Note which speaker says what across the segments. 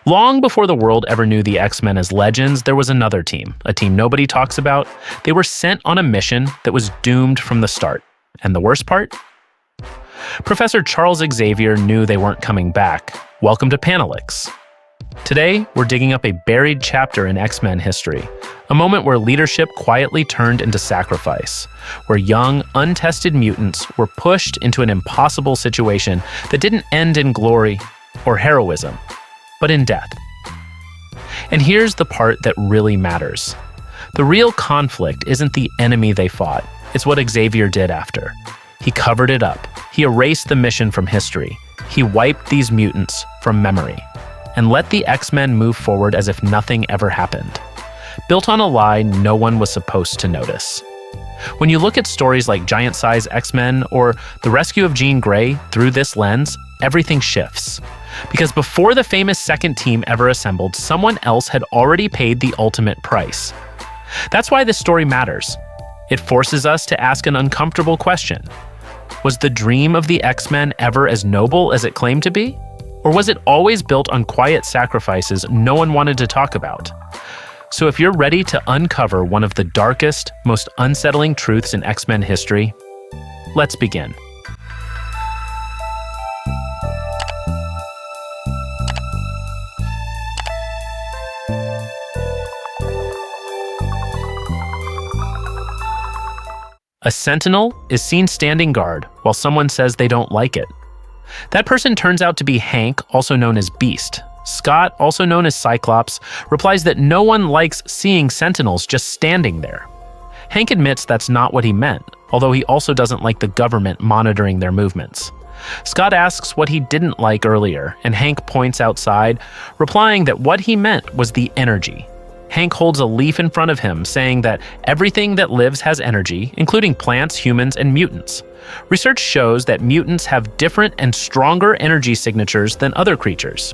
Speaker 1: Long before the world ever knew the X-Men as legends, there was another team, a team nobody talks about. They were sent on a mission that was doomed from the start. And the worst part? Professor Charles Xavier knew they weren't coming back. Welcome to Panelix. Today, we're digging up a buried chapter in X-Men history, a moment where leadership quietly turned into sacrifice, where young, untested mutants were pushed into an impossible situation that didn't end in glory or heroism, but in death. And here's the part that really matters. The real conflict isn't the enemy they fought, it's what Xavier did after. He covered it up. He erased the mission from history. He wiped these mutants from memory and let the X-Men move forward as if nothing ever happened. Built on a lie no one was supposed to notice. When you look at stories like Giant Size X-Men or The Rescue of Jean Grey through this lens, everything shifts. Because before the famous second team ever assembled, someone else had already paid the ultimate price. That's why this story matters. It forces us to ask an uncomfortable question. Was the dream of the X-Men ever as noble as it claimed to be? Or was it always built on quiet sacrifices no one wanted to talk about? So if you're ready to uncover one of the darkest, most unsettling truths in X-Men history, let's begin. A sentinel is seen standing guard while someone says they don't like it. That person turns out to be Hank, also known as Beast. Scott, also known as Cyclops, replies that no one likes seeing sentinels just standing there. Hank admits that's not what he meant, although he also doesn't like the government monitoring their movements. Scott asks what he didn't like earlier, and Hank points outside, replying that what he meant was the energy. Hank holds a leaf in front of him, saying that everything that lives has energy, including plants, humans, and mutants. Research shows that mutants have different and stronger energy signatures than other creatures.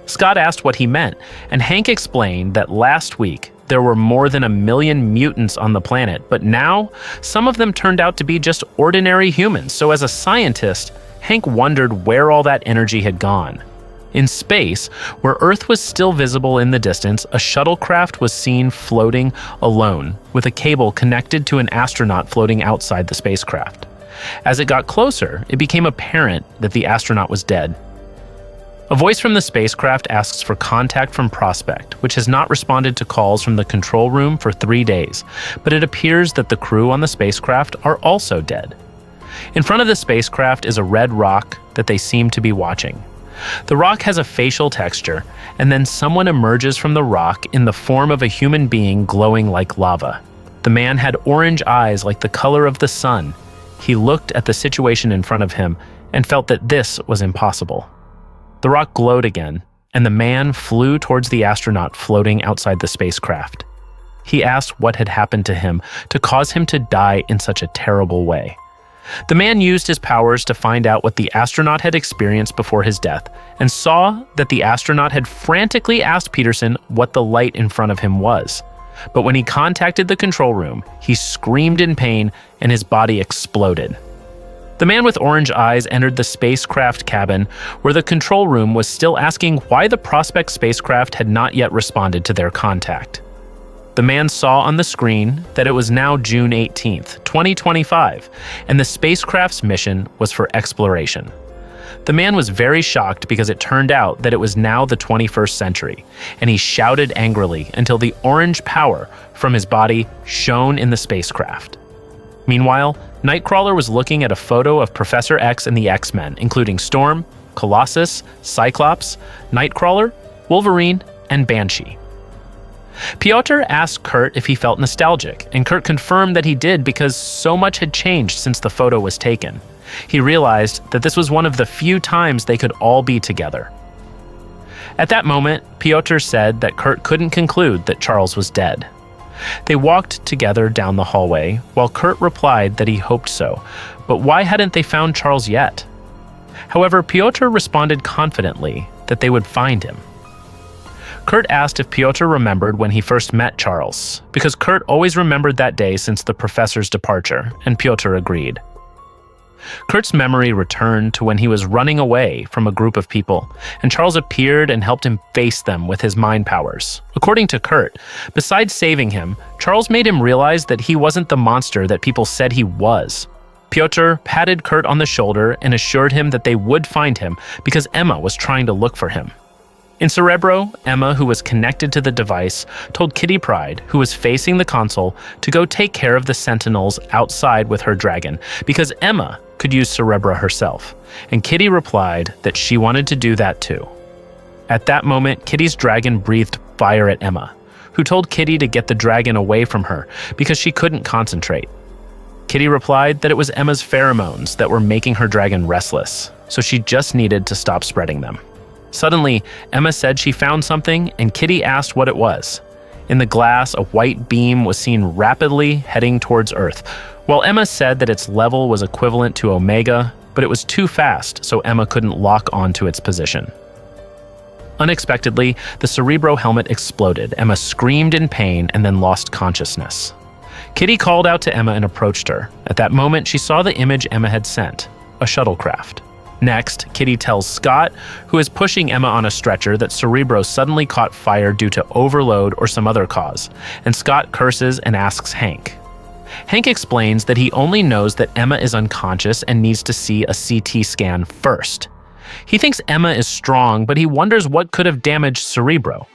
Speaker 1: Scott asked what he meant, and Hank explained that last week there were more than 1 million mutants on the planet, but now some of them turned out to be just ordinary humans. So as a scientist, Hank wondered where all that energy had gone. In space, where Earth was still visible in the distance, a shuttlecraft was seen floating alone, with a cable connected to an astronaut floating outside the spacecraft. As it got closer, it became apparent that the astronaut was dead. A voice from the spacecraft asks for contact from Prospect, which has not responded to calls from the control room for 3 days, but it appears that the crew on the spacecraft are also dead. In front of the spacecraft is a red rock that they seem to be watching. The rock has a facial texture, and then someone emerges from the rock in the form of a human being glowing like lava. The man had orange eyes like the color of the sun. He looked at the situation in front of him and felt that this was impossible. The rock glowed again, and the man flew towards the astronaut floating outside the spacecraft. He asked what had happened to him to cause him to die in such a terrible way. The man used his powers to find out what the astronaut had experienced before his death, and saw that the astronaut had frantically asked Peterson what the light in front of him was. But when he contacted the control room, he screamed in pain and his body exploded. The man with orange eyes entered the spacecraft cabin, where the control room was still asking why the Prospect spacecraft had not yet responded to their contact. The man saw on the screen that it was now June 18th, 2025, and the spacecraft's mission was for exploration. The man was very shocked because it turned out that it was now the 21st century, and he shouted angrily until the orange power from his body shone in the spacecraft. Meanwhile, Nightcrawler was looking at a photo of Professor X and the X-Men, including Storm, Colossus, Cyclops, Nightcrawler, Wolverine, and Banshee. Piotr asked Kurt if he felt nostalgic, and Kurt confirmed that he did because so much had changed since the photo was taken. He realized that this was one of the few times they could all be together. At that moment, Piotr said that Kurt couldn't conclude that Charles was dead. They walked together down the hallway, while Kurt replied that he hoped so, but why hadn't they found Charles yet? However, Piotr responded confidently that they would find him. Kurt asked if Piotr remembered when he first met Charles, because Kurt always remembered that day since the professor's departure, and Piotr agreed. Kurt's memory returned to when he was running away from a group of people, and Charles appeared and helped him face them with his mind powers. According to Kurt, besides saving him, Charles made him realize that he wasn't the monster that people said he was. Piotr patted Kurt on the shoulder and assured him that they would find him because Emma was trying to look for him. In Cerebro, Emma, who was connected to the device, told Kitty Pryde, who was facing the console, to go take care of the Sentinels outside with her dragon, because Emma could use Cerebra herself, and Kitty replied that she wanted to do that too. At that moment, Kitty's dragon breathed fire at Emma, who told Kitty to get the dragon away from her because she couldn't concentrate. Kitty replied that it was Emma's pheromones that were making her dragon restless, so she just needed to stop spreading them. Suddenly, Emma said she found something, and Kitty asked what it was. In the glass, a white beam was seen rapidly heading towards Earth. While Emma said that its level was equivalent to Omega, but it was too fast, so Emma couldn't lock onto its position. Unexpectedly, the Cerebro helmet exploded. Emma screamed in pain and then lost consciousness. Kitty called out to Emma and approached her. At that moment, she saw the image Emma had sent, a shuttlecraft. Next, Kitty tells Scott, who is pushing Emma on a stretcher, that Cerebro suddenly caught fire due to overload or some other cause, and Scott curses and asks Hank. Hank explains that he only knows that Emma is unconscious and needs to see a CT scan first. He thinks Emma is strong, but he wonders what could have damaged Cerebro.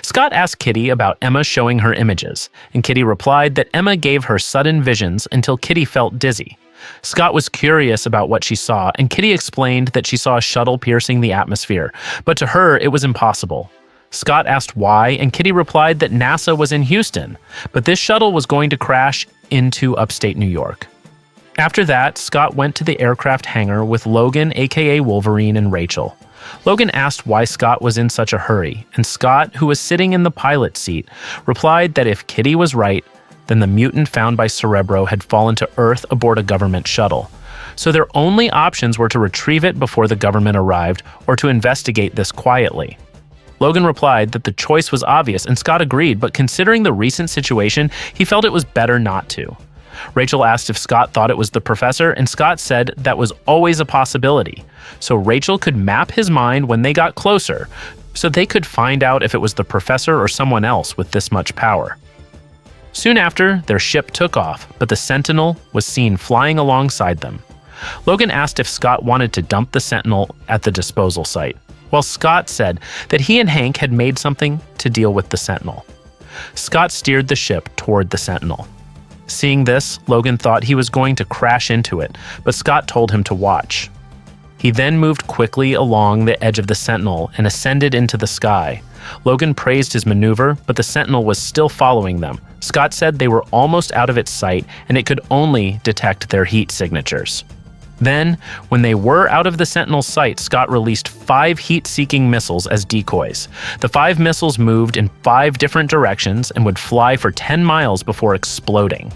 Speaker 1: Scott asked Kitty about Emma showing her images, and Kitty replied that Emma gave her sudden visions until Kitty felt dizzy. Scott was curious about what she saw, and Kitty explained that she saw a shuttle piercing the atmosphere, but to her it was impossible. Scott asked why, and Kitty replied that NASA was in Houston, but this shuttle was going to crash into upstate New York. After that, Scott went to the aircraft hangar with Logan, aka Wolverine, and Rachel. Logan asked why Scott was in such a hurry, and Scott, who was sitting in the pilot's seat, replied that if Kitty was right, then the mutant found by Cerebro had fallen to Earth aboard a government shuttle. So their only options were to retrieve it before the government arrived or to investigate this quietly. Logan replied that the choice was obvious, and Scott agreed, but considering the recent situation, he felt it was better not to. Rachel asked if Scott thought it was the professor, and Scott said that was always a possibility. So Rachel could map his mind when they got closer, so they could find out if it was the professor or someone else with this much power. Soon after, their ship took off, but the Sentinel was seen flying alongside them. Logan asked if Scott wanted to dump the Sentinel at the disposal site, while Scott said that he and Hank had made something to deal with the Sentinel. Scott steered the ship toward the Sentinel. Seeing this, Logan thought he was going to crash into it, but Scott told him to watch. He then moved quickly along the edge of the Sentinel and ascended into the sky. Logan praised his maneuver, but the Sentinel was still following them. Scott said they were almost out of its sight and it could only detect their heat signatures. Then, when they were out of the Sentinel's sight, Scott released 5 heat-seeking missiles as decoys. The 5 missiles moved in 5 different directions and would fly for 10 miles before exploding.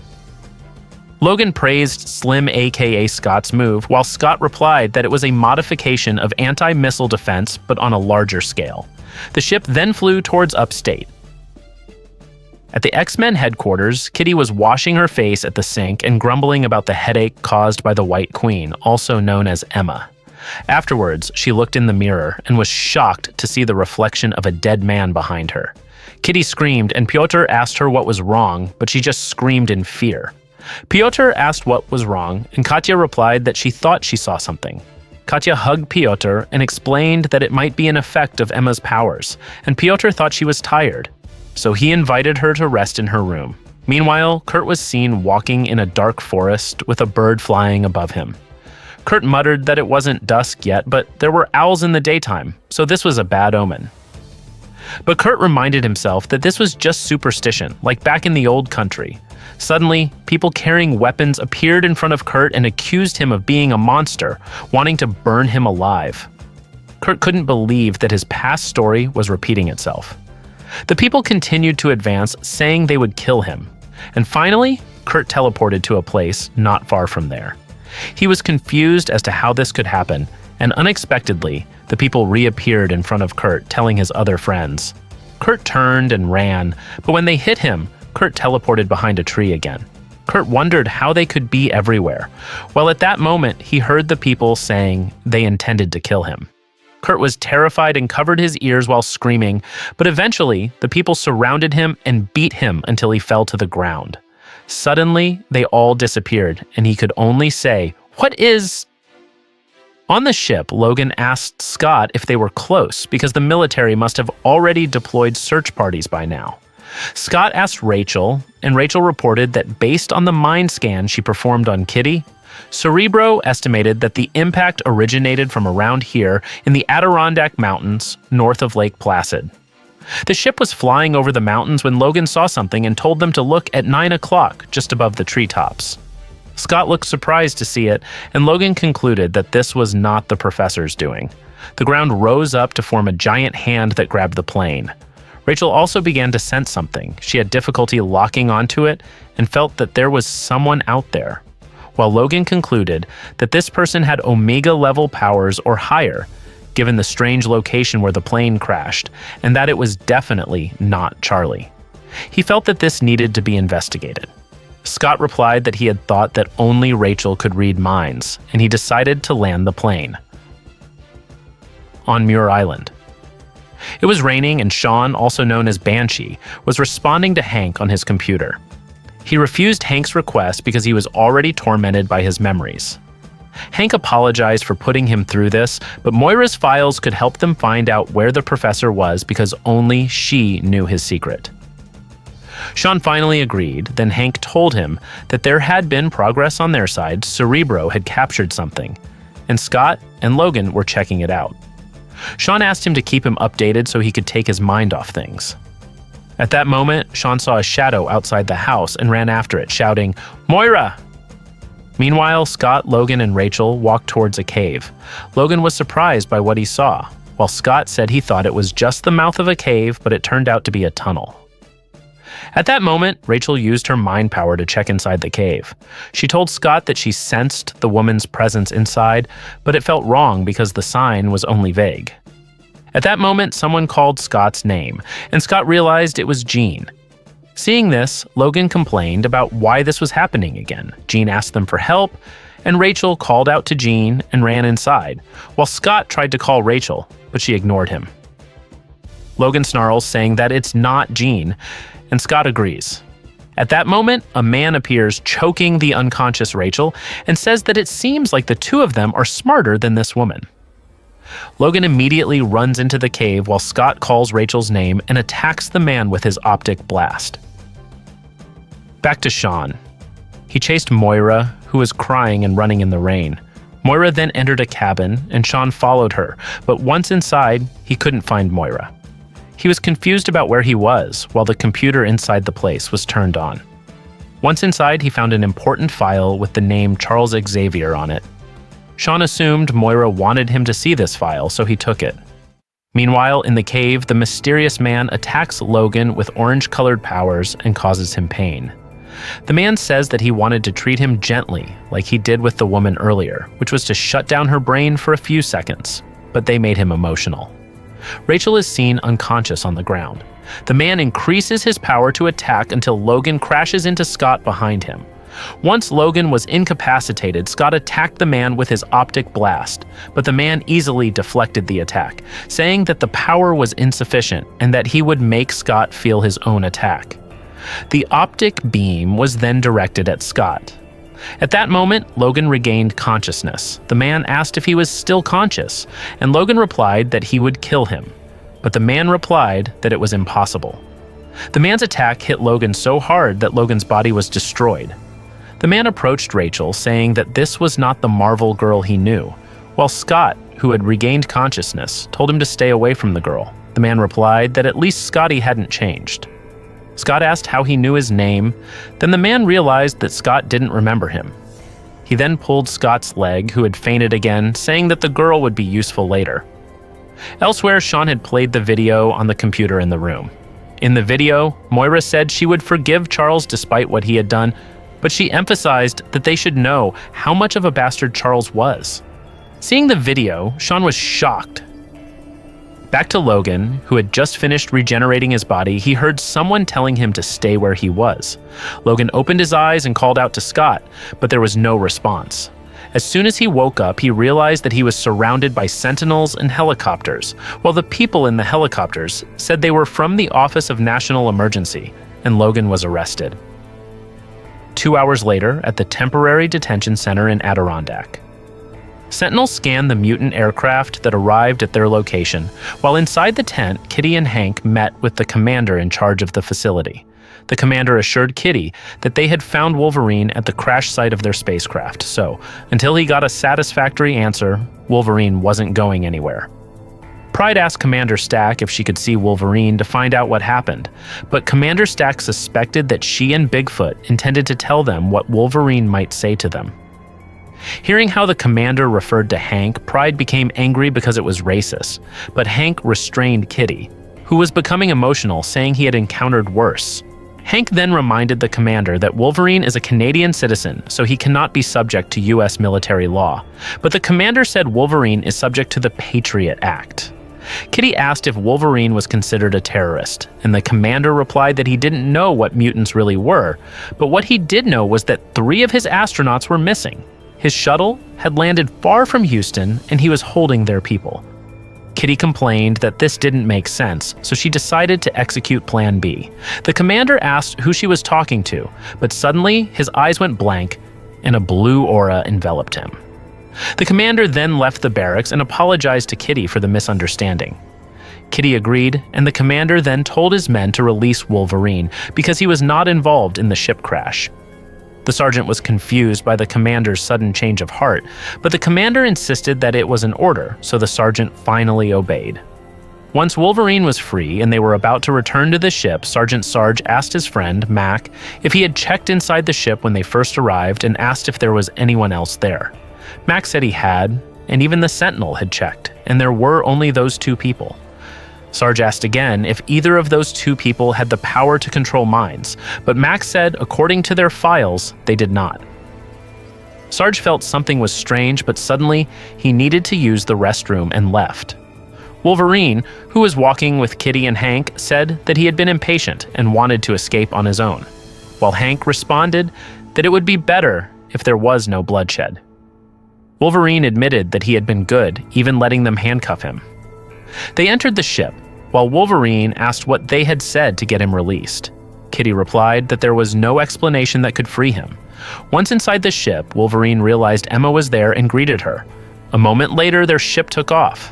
Speaker 1: Logan praised Slim aka Scott's move, while Scott replied that it was a modification of anti-missile defense but on a larger scale. The ship then flew towards upstate. At the X-Men headquarters, Kitty was washing her face at the sink and grumbling about the headache caused by the White Queen, also known as Emma. Afterwards, she looked in the mirror and was shocked to see the reflection of a dead man behind her. Kitty screamed, and Piotr asked her what was wrong, but she just screamed in fear. Piotr asked what was wrong, and Katya replied that she thought she saw something. Katya hugged Piotr and explained that it might be an effect of Emma's powers, and Piotr thought she was tired, so he invited her to rest in her room. Meanwhile, Kurt was seen walking in a dark forest with a bird flying above him. Kurt muttered that it wasn't dusk yet, but there were owls in the daytime, so this was a bad omen. But Kurt reminded himself that this was just superstition, like back in the old country. Suddenly, people carrying weapons appeared in front of Kurt and accused him of being a monster, wanting to burn him alive. Kurt couldn't believe that his past story was repeating itself. The people continued to advance, saying they would kill him. And finally, Kurt teleported to a place not far from there. He was confused as to how this could happen, and unexpectedly, the people reappeared in front of Kurt, telling his other friends. Kurt turned and ran, but when they hit him, Kurt teleported behind a tree again. Kurt wondered how they could be everywhere. Well, at that moment, he heard the people saying they intended to kill him. Kurt was terrified and covered his ears while screaming, but eventually, the people surrounded him and beat him until he fell to the ground. Suddenly, they all disappeared, and he could only say, "What is—" On the ship, Logan asked Scott if they were close because the military must have already deployed search parties by now. Scott asked Rachel, and Rachel reported that based on the mind scan she performed on Kitty, Cerebro estimated that the impact originated from around here in the Adirondack Mountains north of Lake Placid. The ship was flying over the mountains when Logan saw something and told them to look at 9 o'clock just above the treetops. Scott looked surprised to see it, and Logan concluded that this was not the professor's doing. The ground rose up to form a giant hand that grabbed the plane. Rachel also began to sense something. She had difficulty locking onto it and felt that there was someone out there. While Logan concluded that this person had Omega-level powers or higher, given the strange location where the plane crashed, and that it was definitely not Charlie. He felt that this needed to be investigated. Scott replied that he had thought that only Rachel could read minds, and he decided to land the plane on Muir Island. It was raining, and Sean, also known as Banshee, was responding to Hank on his computer. He refused Hank's request because he was already tormented by his memories. Hank apologized for putting him through this, but Moira's files could help them find out where the professor was because only she knew his secret. Sean finally agreed, then Hank told him that there had been progress on their side. Cerebro had captured something, and Scott and Logan were checking it out. Sean asked him to keep him updated so he could take his mind off things. At that moment, Sean saw a shadow outside the house and ran after it, shouting, "Moira!" Meanwhile, Scott, Logan, and Rachel walked towards a cave. Logan was surprised by what he saw, while Scott said he thought it was just the mouth of a cave, but it turned out to be a tunnel. At that moment, Rachel used her mind power to check inside the cave. She told Scott that she sensed the woman's presence inside, but it felt wrong because the sign was only vague. At that moment, someone called Scott's name, and Scott realized it was Jean. Seeing this, Logan complained about why this was happening again. Jean asked them for help, and Rachel called out to Jean and ran inside, while Scott tried to call Rachel, but she ignored him. Logan snarls, saying that it's not Jean, and Scott agrees. At that moment, a man appears choking the unconscious Rachel and says that it seems like the two of them are smarter than this woman. Logan immediately runs into the cave while Scott calls Rachel's name and attacks the man with his optic blast. Back to Sean. He chased Moira, who was crying and running in the rain. Moira then entered a cabin, and Sean followed her, but once inside, he couldn't find Moira. He was confused about where he was, while the computer inside the place was turned on. Once inside, he found an important file with the name Charles Xavier on it. Sean assumed Moira wanted him to see this file, so he took it. Meanwhile, in the cave, the mysterious man attacks Logan with orange-colored powers and causes him pain. The man says that he wanted to treat him gently, like he did with the woman earlier, which was to shut down her brain for a few seconds, but they made him emotional. Rachel is seen unconscious on the ground. The man increases his power to attack until Logan crashes into Scott behind him. Once Logan was incapacitated, Scott attacked the man with his optic blast, but the man easily deflected the attack, saying that the power was insufficient and that he would make Scott feel his own attack. The optic beam was then directed at Scott. At that moment, Logan regained consciousness. The man asked if he was still conscious, and Logan replied that he would kill him. But the man replied that it was impossible. The man's attack hit Logan so hard that Logan's body was destroyed. The man approached Rachel, saying that this was not the Marvel girl he knew, while Scott, who had regained consciousness, told him to stay away from the girl. The man replied that at least Scotty hadn't changed. Scott asked how he knew his name, then the man realized that Scott didn't remember him. He then pulled Scott's leg, who had fainted again, saying that the girl would be useful later. Elsewhere, Sean had played the video on the computer in the room. In the video, Moira said she would forgive Charles despite what he had done, but she emphasized that they should know how much of a bastard Charles was. Seeing the video, Sean was shocked. Back to Logan, who had just finished regenerating his body, he heard someone telling him to stay where he was. Logan opened his eyes and called out to Scott, but there was no response. As soon as he woke up, he realized that he was surrounded by sentinels and helicopters, while the people in the helicopters said they were from the Office of National Emergency, and Logan was arrested. 2 hours later, at the temporary detention center in Adirondack, Sentinels scanned the mutant aircraft that arrived at their location, while inside the tent, Kitty and Hank met with the commander in charge of the facility. The commander assured Kitty that they had found Wolverine at the crash site of their spacecraft, so until he got a satisfactory answer, Wolverine wasn't going anywhere. Pride asked Commander Stack if she could see Wolverine to find out what happened, but Commander Stack suspected that she and Bigfoot intended to tell them what Wolverine might say to them. Hearing how the commander referred to Hank, Pride became angry because it was racist, but Hank restrained Kitty, who was becoming emotional, saying he had encountered worse. Hank then reminded the commander that Wolverine is a Canadian citizen, so he cannot be subject to U.S. military law, but the commander said Wolverine is subject to the Patriot Act. Kitty asked if Wolverine was considered a terrorist, and the commander replied that he didn't know what mutants really were, but what he did know was that 3 of his astronauts were missing. His shuttle had landed far from Houston, and he was holding their people. Kitty complained that this didn't make sense, so she decided to execute Plan B. The commander asked who she was talking to, but suddenly his eyes went blank, and a blue aura enveloped him. The commander then left the barracks and apologized to Kitty for the misunderstanding. Kitty agreed, and the commander then told his men to release Wolverine because he was not involved in the ship crash. The sergeant was confused by the commander's sudden change of heart, but the commander insisted that it was an order, so the sergeant finally obeyed. Once Wolverine was free and they were about to return to the ship, Sergeant Sarge asked his friend, Mac, if he had checked inside the ship when they first arrived and asked if there was anyone else there. Mac said he had, and even the Sentinel had checked, and there were only those 2 people. Sarge asked again if either of those 2 people had the power to control minds, but Mac said, according to their files, they did not. Sarge felt something was strange, but suddenly he needed to use the restroom and left. Wolverine, who was walking with Kitty and Hank, said that he had been impatient and wanted to escape on his own, while Hank responded that it would be better if there was no bloodshed. Wolverine admitted that he had been good, even letting them handcuff him. They entered the ship, while Wolverine asked what they had said to get him released. Kitty replied that there was no explanation that could free him. Once inside the ship, Wolverine realized Emma was there and greeted her. A moment later, their ship took off.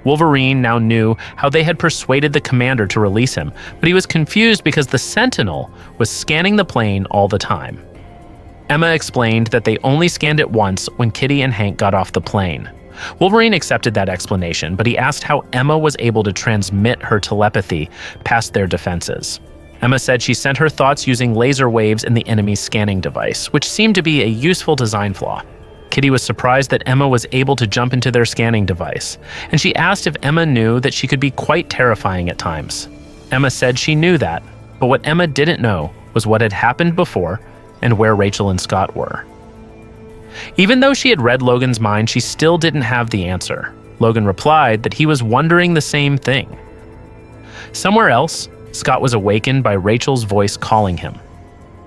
Speaker 1: Wolverine now knew how they had persuaded the commander to release him, but he was confused because the Sentinel was scanning the plane all the time. Emma explained that they only scanned it once when Kitty and Hank got off the plane. Wolverine accepted that explanation, but he asked how Emma was able to transmit her telepathy past their defenses. Emma said she sent her thoughts using laser waves in the enemy's scanning device, which seemed to be a useful design flaw. Kitty was surprised that Emma was able to jump into their scanning device, and she asked if Emma knew that she could be quite terrifying at times. Emma said she knew that, but what Emma didn't know was what had happened before and where Rachel and Scott were. Even though she had read Logan's mind, she still didn't have the answer. Logan replied that he was wondering the same thing. Somewhere else, Scott was awakened by Rachel's voice calling him.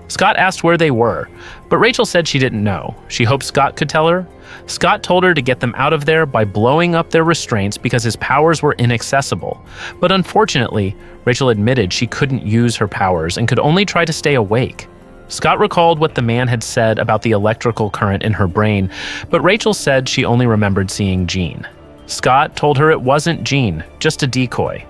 Speaker 1: Scott asked where they were, but Rachel said she didn't know. She hoped Scott could tell her. Scott told her to get them out of there by blowing up their restraints because his powers were inaccessible. But unfortunately, Rachel admitted she couldn't use her powers and could only try to stay awake. Scott recalled what the man had said about the electrical current in her brain, but Rachel said she only remembered seeing Jean. Scott told her it wasn't Jean, just a decoy.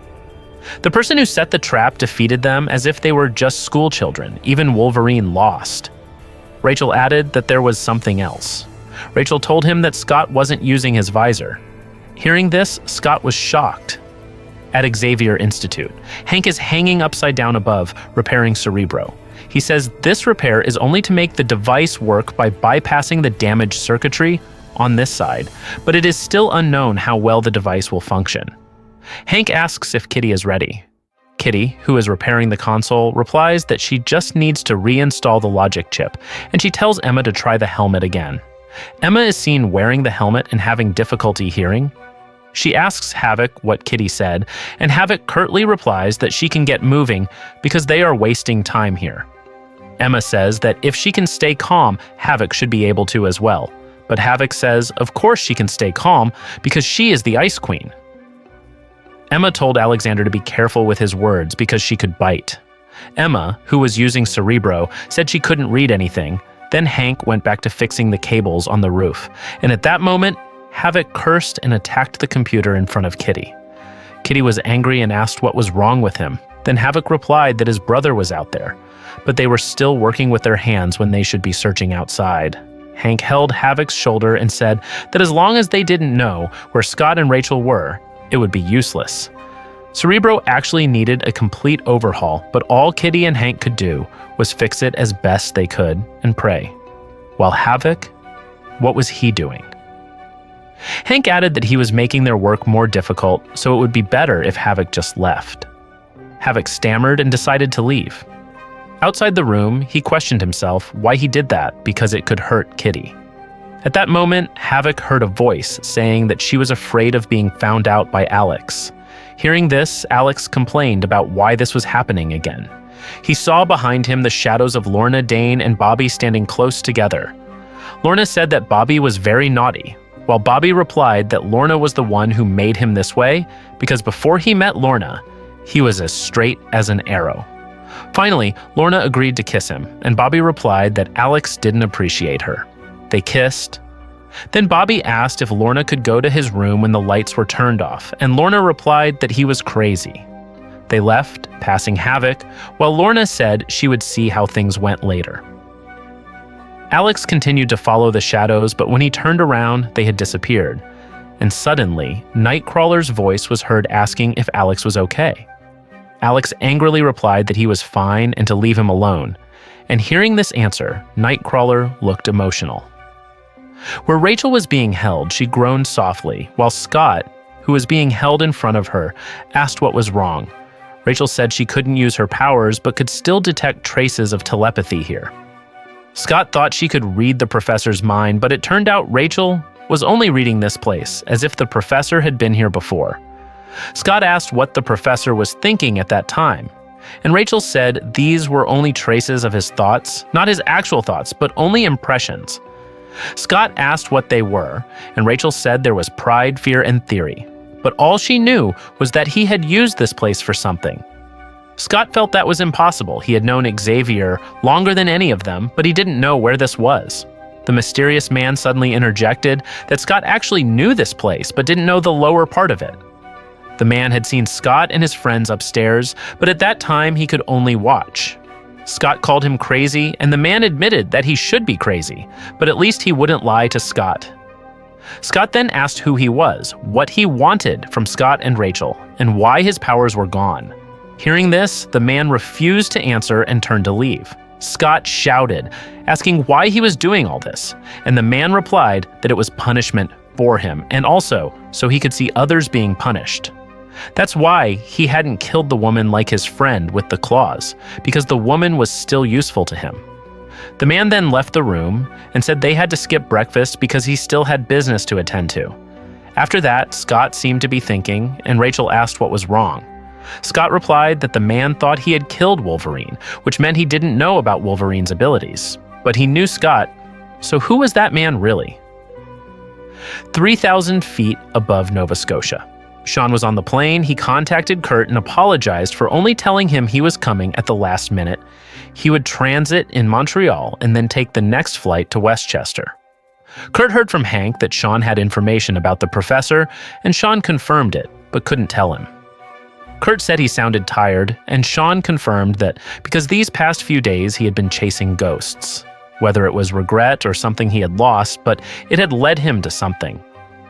Speaker 1: The person who set the trap defeated them as if they were just school children. Even Wolverine lost. Rachel added that there was something else. Rachel told him that Scott wasn't using his visor. Hearing this, Scott was shocked. At Xavier Institute, Hank is hanging upside down above, repairing Cerebro. He says this repair is only to make the device work by bypassing the damaged circuitry on this side, but it is still unknown how well the device will function. Hank asks if Kitty is ready. Kitty, who is repairing the console, replies that she just needs to reinstall the logic chip, and she tells Emma to try the helmet again. Emma is seen wearing the helmet and having difficulty hearing. She asks Havoc what Kitty said, and Havoc curtly replies that she can get moving because they are wasting time here. Emma says that if she can stay calm, Havoc should be able to as well. But Havoc says of course she can stay calm because she is the Ice Queen. Emma told Alexander to be careful with his words because she could bite. Emma, who was using Cerebro, said she couldn't read anything. Then Hank went back to fixing the cables on the roof, and at that moment, Havoc cursed and attacked the computer in front of Kitty. Kitty was angry and asked what was wrong with him. Then Havoc replied that his brother was out there, but they were still working with their hands when they should be searching outside. Hank held Havoc's shoulder and said that as long as they didn't know where Scott and Rachel were, it would be useless. Cerebro actually needed a complete overhaul, but all Kitty and Hank could do was fix it as best they could and pray. While Havoc, what was he doing? Hank added that he was making their work more difficult, so it would be better if Havoc just left. Havoc stammered and decided to leave. Outside the room, he questioned himself why he did that because it could hurt Kitty. At that moment, Havoc heard a voice saying that she was afraid of being found out by Alex. Hearing this, Alex complained about why this was happening again. He saw behind him the shadows of Lorna, Dane, and Bobby standing close together. Lorna said that Bobby was very naughty, while Bobby replied that Lorna was the one who made him this way because before he met Lorna, he was as straight as an arrow. Finally, Lorna agreed to kiss him, and Bobby replied that Alex didn't appreciate her. They kissed. Then Bobby asked if Lorna could go to his room when the lights were turned off, and Lorna replied that he was crazy. They left, passing Havoc, while Lorna said she would see how things went later. Alex continued to follow the shadows, but when he turned around, they had disappeared. And suddenly, Nightcrawler's voice was heard asking if Alex was okay. Alex angrily replied that he was fine and to leave him alone. And hearing this answer, Nightcrawler looked emotional. Where Rachel was being held, she groaned softly, while Scott, who was being held in front of her, asked what was wrong. Rachel said she couldn't use her powers, but could still detect traces of telepathy here. Scott thought she could read the professor's mind, but it turned out Rachel was only reading this place, as if the professor had been here before. Scott asked what the professor was thinking at that time, and Rachel said these were only traces of his thoughts, not his actual thoughts, but only impressions. Scott asked what they were, and Rachel said there was pride, fear, and theory. But all she knew was that he had used this place for something. Scott felt that was impossible. He had known Xavier longer than any of them, but he didn't know where this was. The mysterious man suddenly interjected that Scott actually knew this place, but didn't know the lower part of it. The man had seen Scott and his friends upstairs, but at that time he could only watch. Scott called him crazy, and the man admitted that he should be crazy, but at least he wouldn't lie to Scott. Scott then asked who he was, what he wanted from Scott and Rachel, and why his powers were gone. Hearing this, the man refused to answer and turned to leave. Scott shouted, asking why he was doing all this, and the man replied that it was punishment for him, and also so he could see others being punished. That's why he hadn't killed the woman like his friend with the claws, because the woman was still useful to him. The man then left the room and said they had to skip breakfast because he still had business to attend to. After that, Scott seemed to be thinking, and Rachel asked what was wrong. Scott replied that the man thought he had killed Wolverine, which meant he didn't know about Wolverine's abilities. But he knew Scott, so who was that man really? 3,000 feet above Nova Scotia. Sean was on the plane. He contacted Kurt and apologized for only telling him he was coming at the last minute. He would transit in Montreal and then take the next flight to Westchester. Kurt heard from Hank that Sean had information about the professor, and Sean confirmed it, but couldn't tell him. Kurt said he sounded tired, and Sean confirmed that because these past few days he had been chasing ghosts. Whether it was regret or something he had lost, but it had led him to something.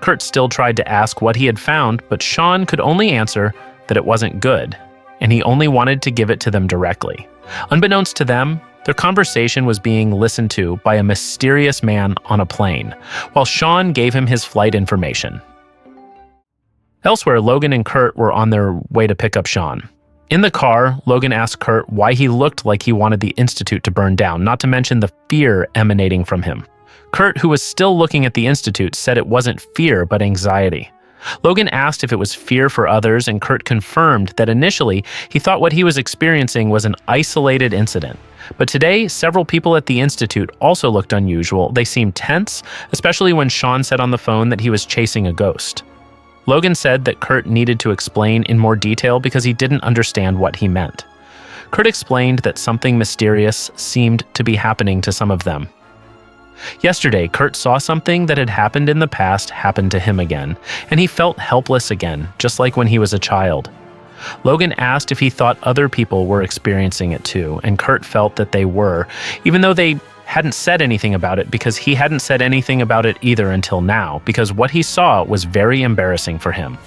Speaker 1: Kurt still tried to ask what he had found, but Sean could only answer that it wasn't good, and he only wanted to give it to them directly. Unbeknownst to them, their conversation was being listened to by a mysterious man on a plane, while Sean gave him his flight information. Elsewhere, Logan and Kurt were on their way to pick up Sean. In the car, Logan asked Kurt why he looked like he wanted the Institute to burn down, not to mention the fear emanating from him. Kurt, who was still looking at the Institute, said it wasn't fear but anxiety. Logan asked if it was fear for others, and Kurt confirmed that initially he thought what he was experiencing was an isolated incident. But today, several people at the Institute also looked unusual. They seemed tense, especially when Sean said on the phone that he was chasing a ghost. Logan said that Kurt needed to explain in more detail because he didn't understand what he meant. Kurt explained that something mysterious seemed to be happening to some of them. Yesterday, Kurt saw something that had happened in the past happen to him again, and he felt helpless again, just like when he was a child. Logan asked if he thought other people were experiencing it too, and Kurt felt that they were, even though they hadn't said anything about it because he hadn't said anything about it either until now, because what he saw was very embarrassing for him.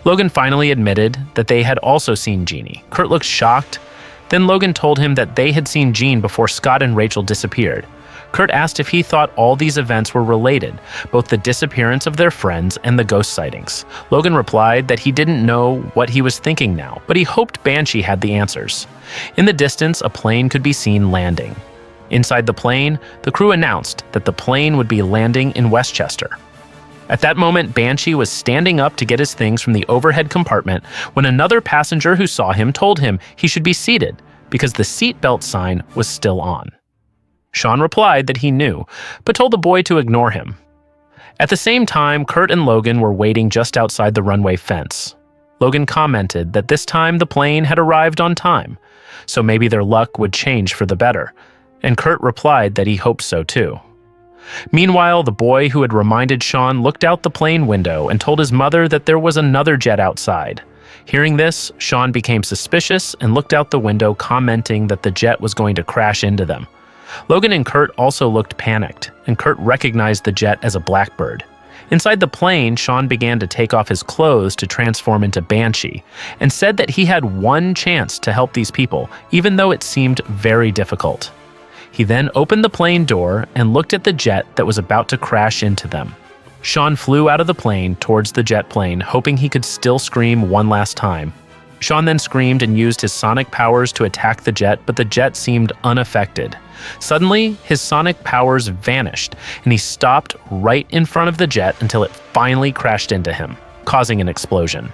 Speaker 1: Logan finally admitted that they had also seen Jeannie. Kurt looked shocked. Then Logan told him that they had seen Jean before Scott and Rachel disappeared. Kurt asked if he thought all these events were related, both the disappearance of their friends and the ghost sightings. Logan replied that he didn't know what he was thinking now, but he hoped Banshee had the answers. In the distance, a plane could be seen landing. Inside the plane, the crew announced that the plane would be landing in Westchester. At that moment, Banshee was standing up to get his things from the overhead compartment when another passenger who saw him told him he should be seated because the seatbelt sign was still on. Sean replied that he knew, but told the boy to ignore him. At the same time, Kurt and Logan were waiting just outside the runway fence. Logan commented that this time the plane had arrived on time, so maybe their luck would change for the better, and Kurt replied that he hoped so too. Meanwhile, the boy who had reminded Sean looked out the plane window and told his mother that there was another jet outside. Hearing this, Sean became suspicious and looked out the window, commenting that the jet was going to crash into them. Logan and Kurt also looked panicked, and Kurt recognized the jet as a Blackbird. Inside the plane, Sean began to take off his clothes to transform into Banshee, and said that he had one chance to help these people, even though it seemed very difficult. He then opened the plane door and looked at the jet that was about to crash into them. Sean flew out of the plane towards the jet plane, hoping he could still scream one last time. Sean then screamed and used his sonic powers to attack the jet, but the jet seemed unaffected. Suddenly, his sonic powers vanished, and he stopped right in front of the jet until it finally crashed into him, causing an explosion.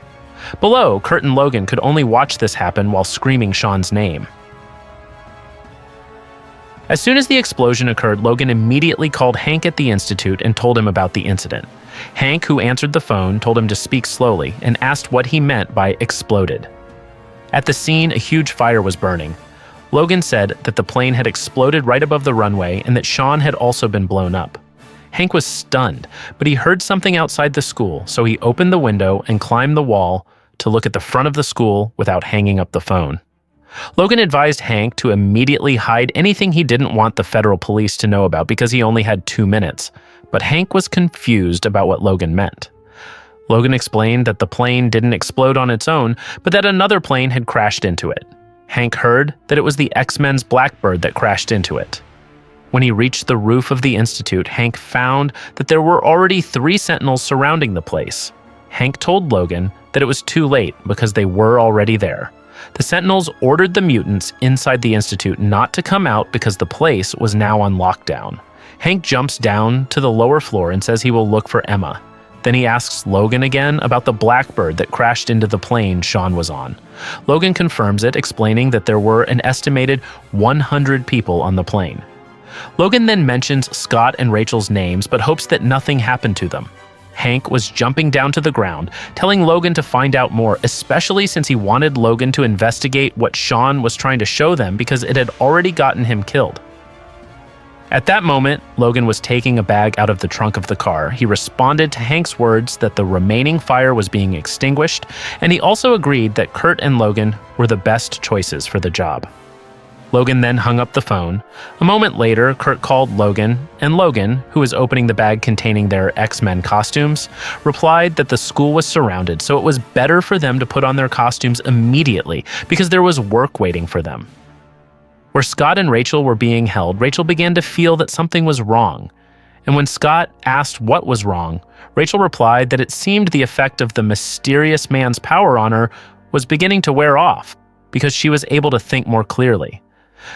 Speaker 1: Below, Kurt and Logan could only watch this happen while screaming Sean's name. As soon as the explosion occurred, Logan immediately called Hank at the Institute and told him about the incident. Hank, who answered the phone, told him to speak slowly and asked what he meant by exploded. At the scene, a huge fire was burning. Logan said that the plane had exploded right above the runway and that Sean had also been blown up. Hank was stunned, but he heard something outside the school, so he opened the window and climbed the wall to look at the front of the school without hanging up the phone. Logan advised Hank to immediately hide anything he didn't want the federal police to know about because he only had 2 minutes, but Hank was confused about what Logan meant. Logan explained that the plane didn't explode on its own, but that another plane had crashed into it. Hank heard that it was the X-Men's Blackbird that crashed into it. When he reached the roof of the Institute, Hank found that there were already 3 sentinels surrounding the place. Hank told Logan that it was too late because they were already there. The Sentinels ordered the mutants inside the Institute not to come out because the place was now on lockdown. Hank jumps down to the lower floor and says he will look for Emma. Then he asks Logan again about the Blackbird that crashed into the plane Sean was on. Logan confirms it, explaining that there were an estimated 100 people on the plane. Logan then mentions Scott and Rachel's names but hopes that nothing happened to them. Hank was jumping down to the ground, telling Logan to find out more, especially since he wanted Logan to investigate what Sean was trying to show them because it had already gotten him killed. At that moment, Logan was taking a bag out of the trunk of the car. He responded to Hank's words that the remaining fire was being extinguished, and he also agreed that Kurt and Logan were the best choices for the job. Logan then hung up the phone. A moment later, Kurt called Logan, and Logan, who was opening the bag containing their X-Men costumes, replied that the school was surrounded, so it was better for them to put on their costumes immediately because there was work waiting for them. Where Scott and Rachel were being held, Rachel began to feel that something was wrong. And when Scott asked what was wrong, Rachel replied that it seemed the effect of the mysterious man's power on her was beginning to wear off because she was able to think more clearly.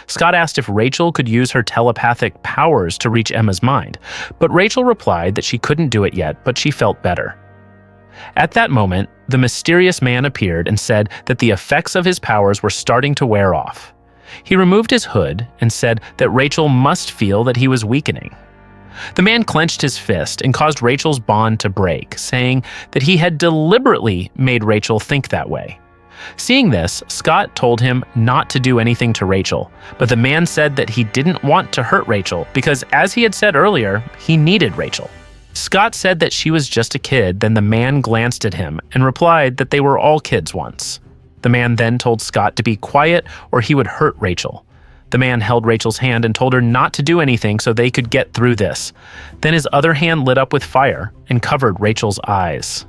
Speaker 1: Scott asked if Rachel could use her telepathic powers to reach Emma's mind, but Rachel replied that she couldn't do it yet, but she felt better. At that moment, the mysterious man appeared and said that the effects of his powers were starting to wear off. He removed his hood and said that Rachel must feel that he was weakening. The man clenched his fist and caused Rachel's bond to break, saying that he had deliberately made Rachel think that way. Seeing this, Scott told him not to do anything to Rachel, but the man said that he didn't want to hurt Rachel because, as he had said earlier, he needed Rachel. Scott said that she was just a kid, then the man glanced at him and replied that they were all kids once. The man then told Scott to be quiet or he would hurt Rachel. The man held Rachel's hand and told her not to do anything so they could get through this. Then his other hand lit up with fire and covered Rachel's eyes.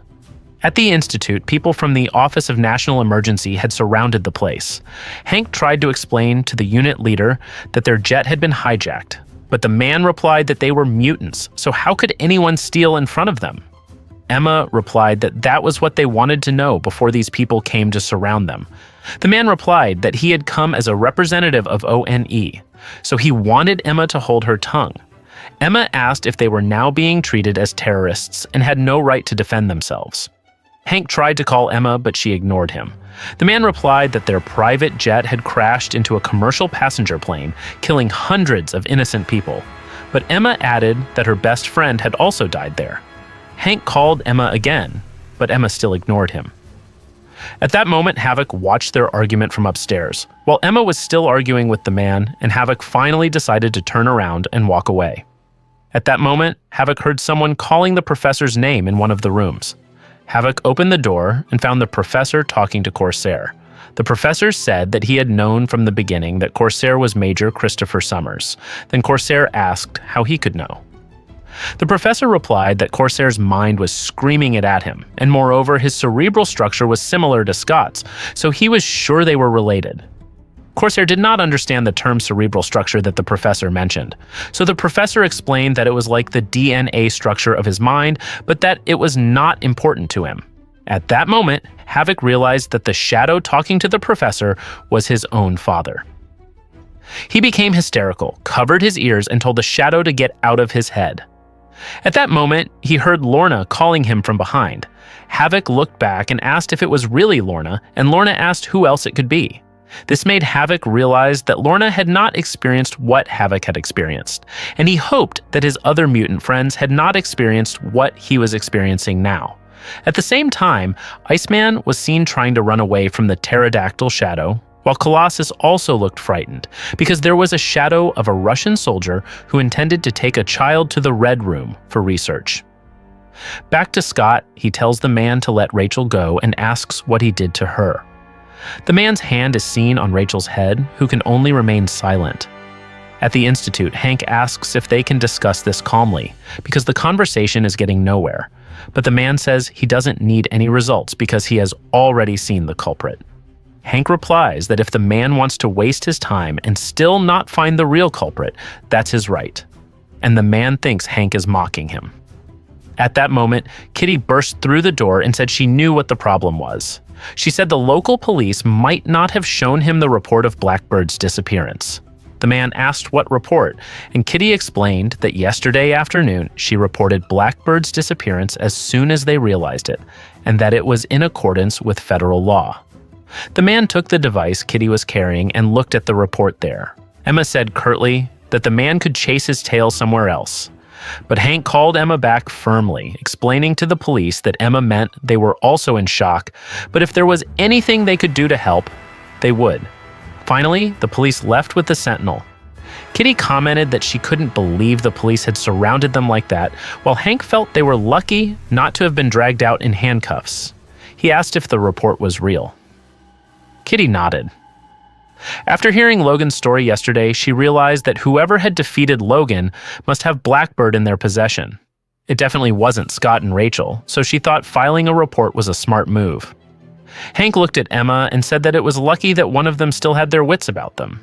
Speaker 1: At the Institute, people from the Office of National Emergency had surrounded the place. Hank tried to explain to the unit leader that their jet had been hijacked, but the man replied that they were mutants, so how could anyone steal in front of them? Emma replied that that was what they wanted to know before these people came to surround them. The man replied that he had come as a representative of ONE, so he wanted Emma to hold her tongue. Emma asked if they were now being treated as terrorists and had no right to defend themselves. Hank tried to call Emma, but she ignored him. The man replied that their private jet had crashed into a commercial passenger plane, killing hundreds of innocent people. But Emma added that her best friend had also died there. Hank called Emma again, but Emma still ignored him. At that moment, Havoc watched their argument from upstairs, while Emma was still arguing with the man, and Havoc finally decided to turn around and walk away. At that moment, Havoc heard someone calling the professor's name in one of the rooms. Havoc opened the door and found the professor talking to Corsair. The professor said that he had known from the beginning that Corsair was Major Christopher Summers. Then Corsair asked how he could know. The professor replied that Corsair's mind was screaming it at him, and moreover, his cerebral structure was similar to Scott's, so he was sure they were related. Corsair did not understand the term cerebral structure that the professor mentioned, so the professor explained that it was like the DNA structure of his mind, but that it was not important to him. At that moment, Havoc realized that the shadow talking to the professor was his own father. He became hysterical, covered his ears, and told the shadow to get out of his head. At that moment, he heard Lorna calling him from behind. Havoc looked back and asked if it was really Lorna, and Lorna asked who else it could be. This made Havoc realize that Lorna had not experienced what Havoc had experienced, and he hoped that his other mutant friends had not experienced what he was experiencing now. At the same time, Iceman was seen trying to run away from the pterodactyl shadow, while Colossus also looked frightened, because there was a shadow of a Russian soldier who intended to take a child to the Red Room for research. Back to Scott, he tells the man to let Rachel go and asks what he did to her. The man's hand is seen on Rachel's head, who can only remain silent. At the Institute, Hank asks if they can discuss this calmly, because the conversation is getting nowhere. But the man says he doesn't need any results because he has already seen the culprit. Hank replies that if the man wants to waste his time and still not find the real culprit, that's his right. And the man thinks Hank is mocking him. At that moment, Kitty burst through the door and said she knew what the problem was. She said the local police might not have shown him the report of Blackbird's disappearance. The man asked what report, and Kitty explained that yesterday afternoon she reported Blackbird's disappearance as soon as they realized it, and that it was in accordance with federal law. The man took the device Kitty was carrying and looked at the report there. Emma said curtly that the man could chase his tail somewhere else. But Hank called Emma back firmly, explaining to the police that Emma meant they were also in shock, but if there was anything they could do to help, they would. Finally, the police left with the Sentinel. Kitty commented that she couldn't believe the police had surrounded them like that, while Hank felt they were lucky not to have been dragged out in handcuffs. He asked if the report was real. Kitty nodded. After hearing Logan's story yesterday, she realized that whoever had defeated Logan must have Blackbird in their possession. It definitely wasn't Scott and Rachel, so she thought filing a report was a smart move. Hank looked at Emma and said that it was lucky that one of them still had their wits about them.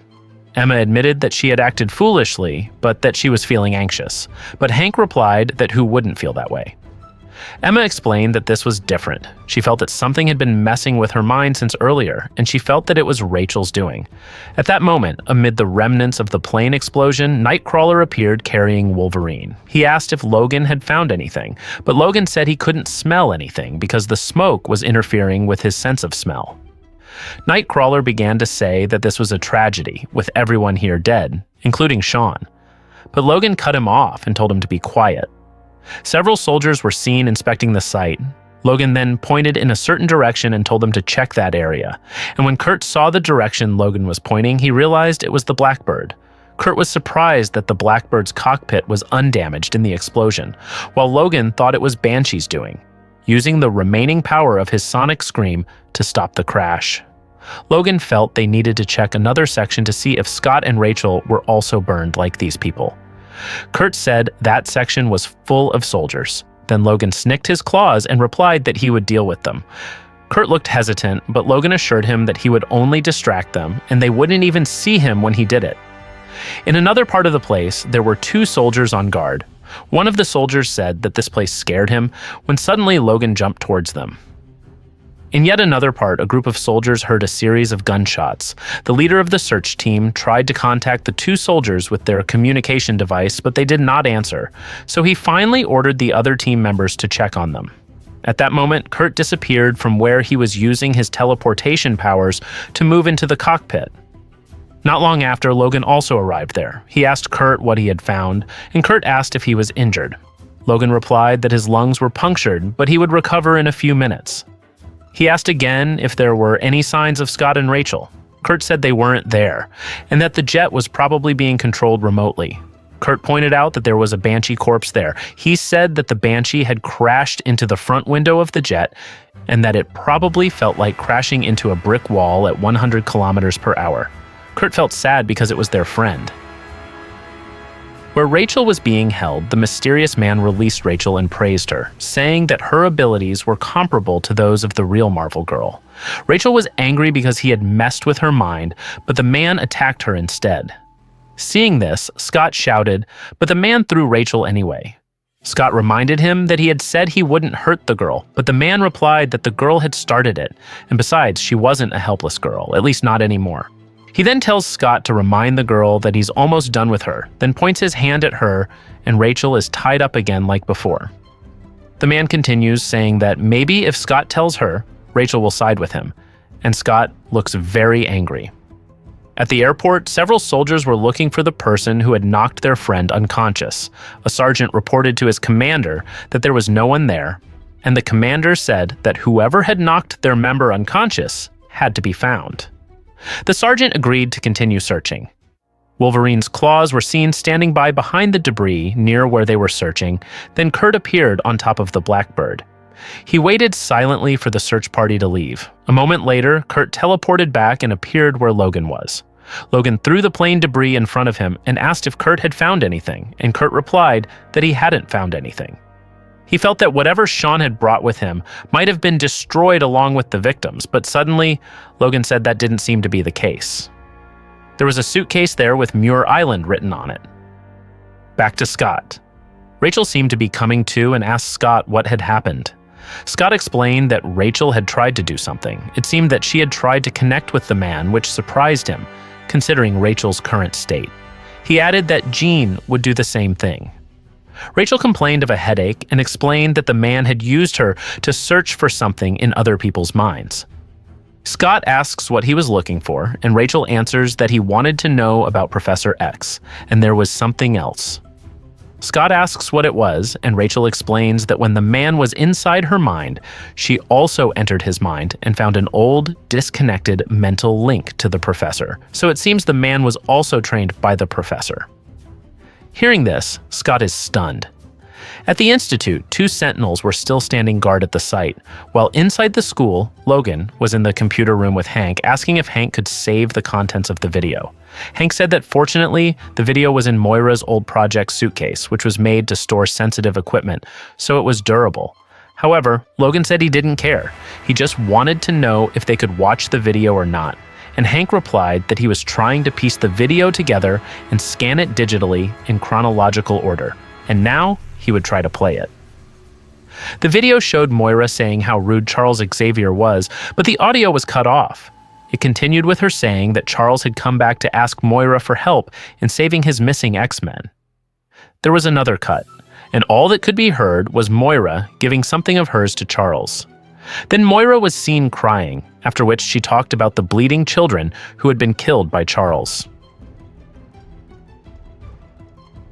Speaker 1: Emma admitted that she had acted foolishly, but that she was feeling anxious. But Hank replied that who wouldn't feel that way. Emma explained that this was different. She felt that something had been messing with her mind since earlier, and she felt that it was Rachel's doing. At that moment, amid the remnants of the plane explosion, Nightcrawler appeared carrying Wolverine. He asked if Logan had found anything, but Logan said he couldn't smell anything because the smoke was interfering with his sense of smell. Nightcrawler began to say that this was a tragedy, with everyone here dead, including Sean. But Logan cut him off and told him to be quiet. Several soldiers were seen inspecting the site. Logan then pointed in a certain direction and told them to check that area. And when Kurt saw the direction Logan was pointing, he realized it was the Blackbird. Kurt was surprised that the Blackbird's cockpit was undamaged in the explosion, while Logan thought it was Banshee's doing, using the remaining power of his sonic scream to stop the crash. Logan felt they needed to check another section to see if Scott and Rachel were also burned like these people. Kurt said that section was full of soldiers. Then Logan snicked his claws and replied that he would deal with them. Kurt looked hesitant, but Logan assured him that he would only distract them, and they wouldn't even see him when he did it. In another part of the place, there were 2 soldiers on guard. One of the soldiers said that this place scared him, when suddenly Logan jumped towards them. In yet another part, a group of soldiers heard a series of gunshots. The leader of the search team tried to contact the 2 soldiers with their communication device, but they did not answer, so he finally ordered the other team members to check on them. At that moment, Kurt disappeared from where he was using his teleportation powers to move into the cockpit. Not long after, Logan also arrived there. He asked Kurt what he had found, and Kurt asked if he was injured. Logan replied that his lungs were punctured, but he would recover in a few minutes. He asked again if there were any signs of Scott and Rachel. Kurt said they weren't there, and that the jet was probably being controlled remotely. Kurt pointed out that there was a Banshee corpse there. He said that the Banshee had crashed into the front window of the jet, and that it probably felt like crashing into a brick wall at 100 kilometers per hour. Kurt felt sad because it was their friend. Where Rachel was being held, the mysterious man released Rachel and praised her, saying that her abilities were comparable to those of the real Marvel Girl. Rachel was angry because he had messed with her mind, but the man attacked her instead. Seeing this, Scott shouted, but the man threw Rachel anyway. Scott reminded him that he had said he wouldn't hurt the girl, but the man replied that the girl had started it, and besides, she wasn't a helpless girl, at least not anymore. He then tells Scott to remind the girl that he's almost done with her, then points his hand at her, and Rachel is tied up again like before. The man continues, saying that maybe if Scott tells her, Rachel will side with him, and Scott looks very angry. At the airport, several soldiers were looking for the person who had knocked their friend unconscious. A sergeant reported to his commander that there was no one there, and the commander said that whoever had knocked their member unconscious had to be found. The sergeant agreed to continue searching. Wolverine's claws were seen standing by behind the debris near where they were searching, then Kurt appeared on top of the Blackbird. He waited silently for the search party to leave. A moment later, Kurt teleported back and appeared where Logan was. Logan threw the plane debris in front of him and asked if Kurt had found anything, and Kurt replied that he hadn't found anything. He felt that whatever Sean had brought with him might have been destroyed along with the victims, but suddenly, Logan said that didn't seem to be the case. There was a suitcase there with Muir Island written on it. Back to Scott. Rachel seemed to be coming to and asked Scott what had happened. Scott explained that Rachel had tried to do something. It seemed that she had tried to connect with the man, which surprised him, considering Rachel's current state. He added that Jean would do the same thing. Rachel complained of a headache and explained that the man had used her to search for something in other people's minds. Scott asks what he was looking for, and Rachel answers that he wanted to know about Professor X, and there was something else. Scott asks what it was, and Rachel explains that when the man was inside her mind, she also entered his mind and found an old, disconnected mental link to the professor. So it seems the man was also trained by the professor. Hearing this, Scott is stunned. At the Institute, 2 sentinels were still standing guard at the site, while inside the school, Logan was in the computer room with Hank, asking if Hank could save the contents of the video. Hank said that fortunately, the video was in Moira's old project suitcase, which was made to store sensitive equipment, so it was durable. However, Logan said he didn't care. He just wanted to know if they could watch the video or not. And Hank replied that he was trying to piece the video together and scan it digitally in chronological order, and now he would try to play it. The video showed Moira saying how rude Charles Xavier was, but the audio was cut off. It continued with her saying that Charles had come back to ask Moira for help in saving his missing X-Men. There was another cut, and all that could be heard was Moira giving something of hers to Charles. Then Moira was seen crying, after which she talked about the bleeding children who had been killed by Charles.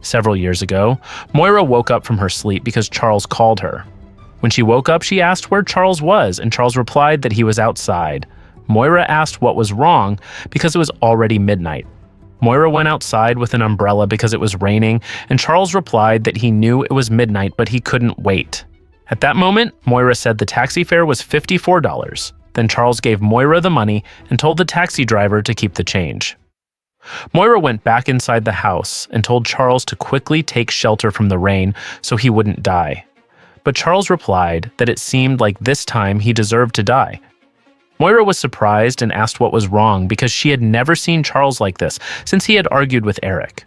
Speaker 1: Several years ago, Moira woke up from her sleep because Charles called her. When she woke up, she asked where Charles was, and Charles replied that he was outside. Moira asked what was wrong because it was already midnight. Moira went outside with an umbrella because it was raining, and Charles replied that he knew it was midnight but he couldn't wait. At that moment, Moira said the taxi fare was $54. Then Charles gave Moira the money and told the taxi driver to keep the change. Moira went back inside the house and told Charles to quickly take shelter from the rain so he wouldn't die. But Charles replied that it seemed like this time he deserved to die. Moira was surprised and asked what was wrong because she had never seen Charles like this since he had argued with Eric.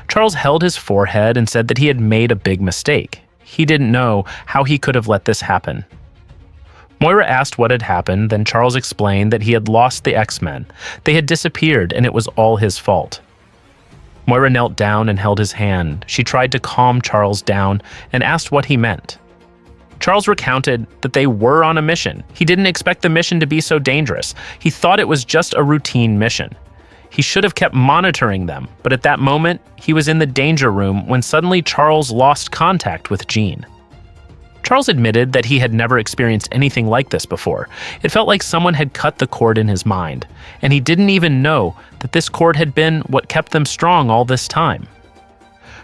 Speaker 1: Charles held his forehead and said that he had made a big mistake. He didn't know how he could have let this happen. Moira asked what had happened, then Charles explained that he had lost the X-Men. They had disappeared and it was all his fault. Moira knelt down and held his hand. She tried to calm Charles down and asked what he meant. Charles recounted that they were on a mission. He didn't expect the mission to be so dangerous. He thought it was just a routine mission. He should have kept monitoring them, but at that moment, he was in the danger room when suddenly Charles lost contact with Jean. Charles admitted that he had never experienced anything like this before. It felt like someone had cut the cord in his mind, and he didn't even know that this cord had been what kept them strong all this time.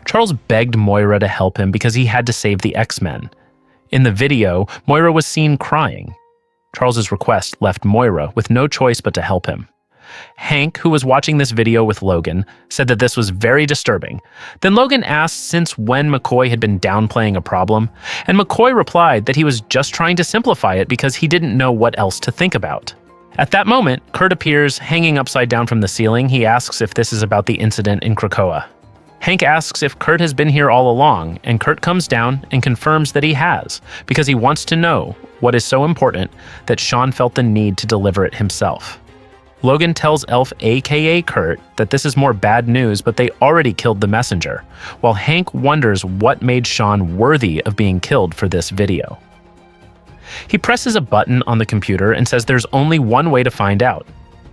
Speaker 1: Charles begged Moira to help him because he had to save the X-Men. In the video, Moira was seen crying. Charles's request left Moira with no choice but to help him. Hank, who was watching this video with Logan, said that this was very disturbing. Then Logan asked since when McCoy had been downplaying a problem, and McCoy replied that he was just trying to simplify it because he didn't know what else to think about. At that moment, Kurt appears hanging upside down from the ceiling. He asks if this is about the incident in Krakoa. Hank asks if Kurt has been here all along, and Kurt comes down and confirms that he has, because he wants to know what is so important that Sean felt the need to deliver it himself. Logan tells Elf aka Kurt that this is more bad news, but they already killed the messenger, while Hank wonders what made Sean worthy of being killed for this video. He presses a button on the computer and says there's only one way to find out.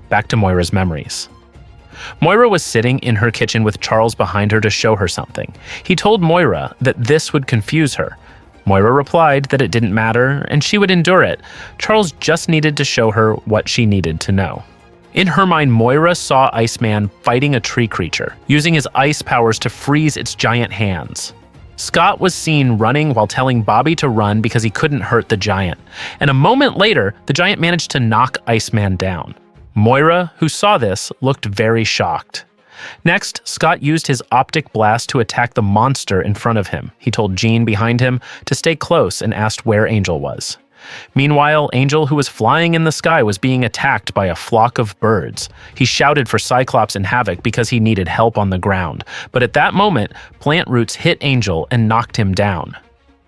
Speaker 1: Back to Moira's memories. Moira was sitting in her kitchen with Charles behind her to show her something. He told Moira that this would confuse her. Moira replied that it didn't matter and she would endure it. Charles just needed to show her what she needed to know. In her mind, Moira saw Iceman fighting a tree creature, using his ice powers to freeze its giant hands. Scott was seen running while telling Bobby to run because he couldn't hurt the giant. And a moment later, the giant managed to knock Iceman down. Moira, who saw this, looked very shocked. Next, Scott used his optic blast to attack the monster in front of him. He told Jean behind him to stay close and asked where Angel was. Meanwhile, Angel, who was flying in the sky, was being attacked by a flock of birds. He shouted for Cyclops and Havoc because he needed help on the ground. But at that moment, plant roots hit Angel and knocked him down.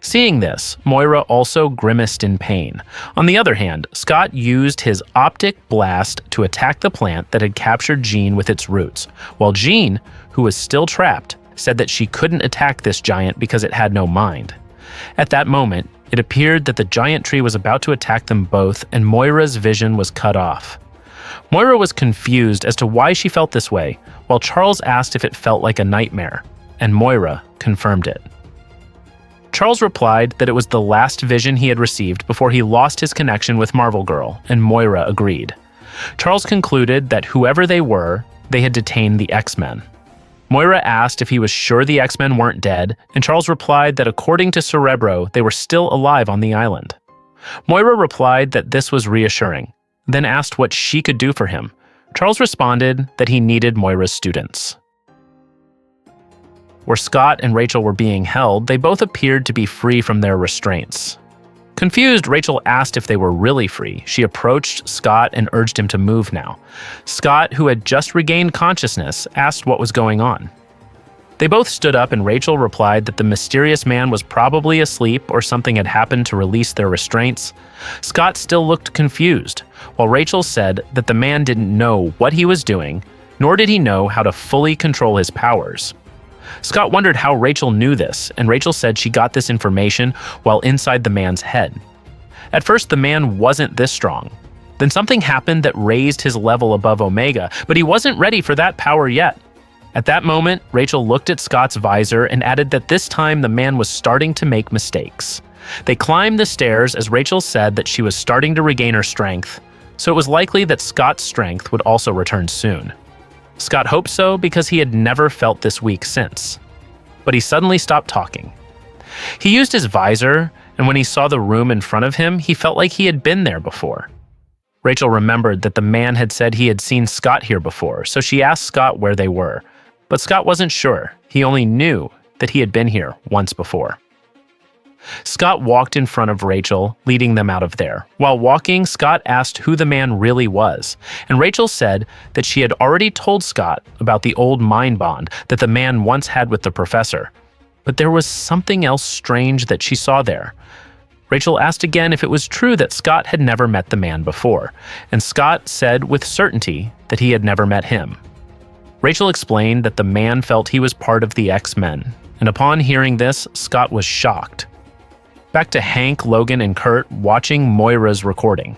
Speaker 1: Seeing this, Moira also grimaced in pain. On the other hand, Scott used his optic blast to attack the plant that had captured Jean with its roots, while Jean, who was still trapped, said that she couldn't attack this giant because it had no mind. At that moment, it appeared that the giant tree was about to attack them both, and Moira's vision was cut off. Moira was confused as to why she felt this way, while Charles asked if it felt like a nightmare, and Moira confirmed it. Charles replied that it was the last vision he had received before he lost his connection with Marvel Girl, and Moira agreed. Charles concluded that whoever they were, they had detained the X-Men. Moira asked if he was sure the X-Men weren't dead, and Charles replied that according to Cerebro, they were still alive on the island. Moira replied that this was reassuring, then asked what she could do for him. Charles responded that he needed Moira's students. Where Scott and Rachel were being held, they both appeared to be free from their restraints. Confused, Rachel asked if they were really free. She approached Scott and urged him to move now. Scott, who had just regained consciousness, asked what was going on. They both stood up and Rachel replied that the mysterious man was probably asleep or something had happened to release their restraints. Scott still looked confused, while Rachel said that the man didn't know what he was doing, nor did he know how to fully control his powers. Scott wondered how Rachel knew this, and Rachel said she got this information while inside the man's head. At first, the man wasn't this strong. Then something happened that raised his level above Omega, but he wasn't ready for that power yet. At that moment, Rachel looked at Scott's visor and added that this time the man was starting to make mistakes. They climbed the stairs as Rachel said that she was starting to regain her strength, so it was likely that Scott's strength would also return soon. Scott hoped so because he had never felt this weak since. But he suddenly stopped talking. He used his visor, and when he saw the room in front of him, he felt like he had been there before. Rachel remembered that the man had said he had seen Scott here before, so she asked Scott where they were. But Scott wasn't sure. He only knew that he had been here once before. Scott walked in front of Rachel, leading them out of there. While walking, Scott asked who the man really was, and Rachel said that she had already told Scott about the old mind bond that the man once had with the professor. But there was something else strange that she saw there. Rachel asked again if it was true that Scott had never met the man before, and Scott said with certainty that he had never met him. Rachel explained that the man felt he was part of the X-Men, and upon hearing this, Scott was shocked. Back to Hank, Logan, and Kurt watching Moira's recording.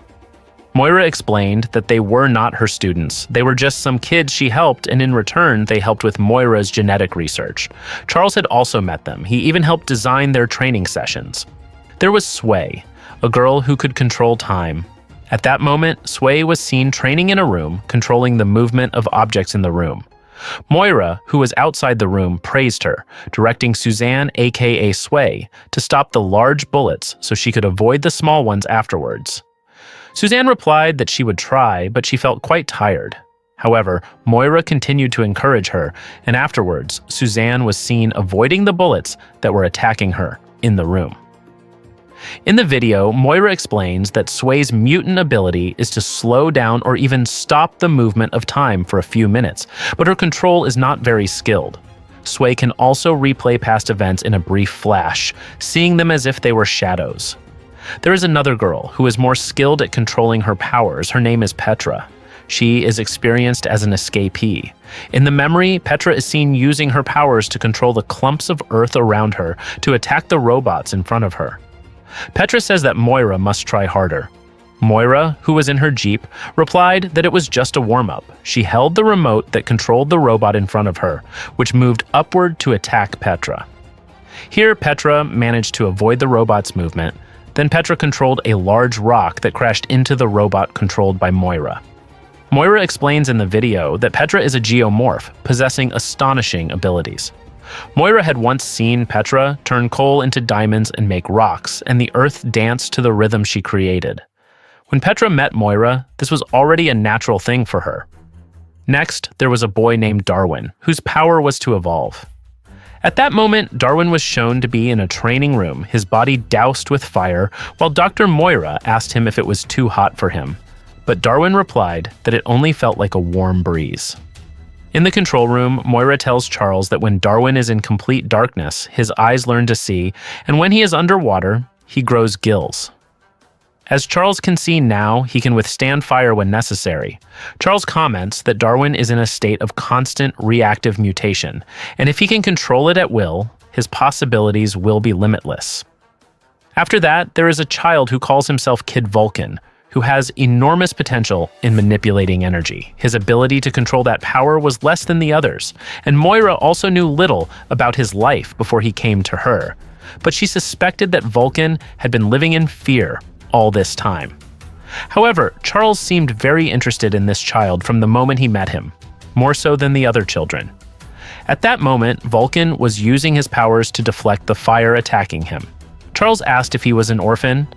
Speaker 1: Moira explained that they were not her students. They were just some kids she helped, and in return, they helped with Moira's genetic research. Charles had also met them. He even helped design their training sessions. There was Sway, a girl who could control time. At that moment, Sway was seen training in a room, controlling the movement of objects in the room. Moira, who was outside the room, praised her, directing Suzanne, aka Sway, to stop the large bullets so she could avoid the small ones afterwards. Suzanne replied that she would try, but she felt quite tired. However, Moira continued to encourage her, and afterwards, Suzanne was seen avoiding the bullets that were attacking her in the room. In the video, Moira explains that Sway's mutant ability is to slow down or even stop the movement of time for a few minutes, but her control is not very skilled. Sway can also replay past events in a brief flash, seeing them as if they were shadows. There is another girl who is more skilled at controlling her powers. Her name is Petra. She is experienced as an escapee. In the memory, Petra is seen using her powers to control the clumps of earth around her to attack the robots in front of her. Petra says that Moira must try harder. Moira, who was in her Jeep, replied that it was just a warm-up. She held the remote that controlled the robot in front of her, which moved upward to attack Petra. Here, Petra managed to avoid the robot's movement. Then Petra controlled a large rock that crashed into the robot controlled by Moira. Moira explains in the video that Petra is a geomorph, possessing astonishing abilities. Moira had once seen Petra turn coal into diamonds and make rocks, and the earth danced to the rhythm she created. When Petra met Moira, this was already a natural thing for her. Next, there was a boy named Darwin, whose power was to evolve. At that moment, Darwin was shown to be in a training room, his body doused with fire, while Dr. Moira asked him if it was too hot for him. But Darwin replied that it only felt like a warm breeze. In the control room, Moira tells Charles that when Darwin is in complete darkness, his eyes learn to see, and when he is underwater, he grows gills. As Charles can see now, he can withstand fire when necessary. Charles comments that Darwin is in a state of constant reactive mutation, and if he can control it at will, his possibilities will be limitless. After that, there is a child who calls himself Kid Vulcan, who has enormous potential in manipulating energy. His ability to control that power was less than the others, and Moira also knew little about his life before he came to her. But she suspected that Vulcan had been living in fear all this time. However, Charles seemed very interested in this child from the moment he met him, more so than the other children. At that moment, Vulcan was using his powers to deflect the fire attacking him. Charles asked if he was an orphan,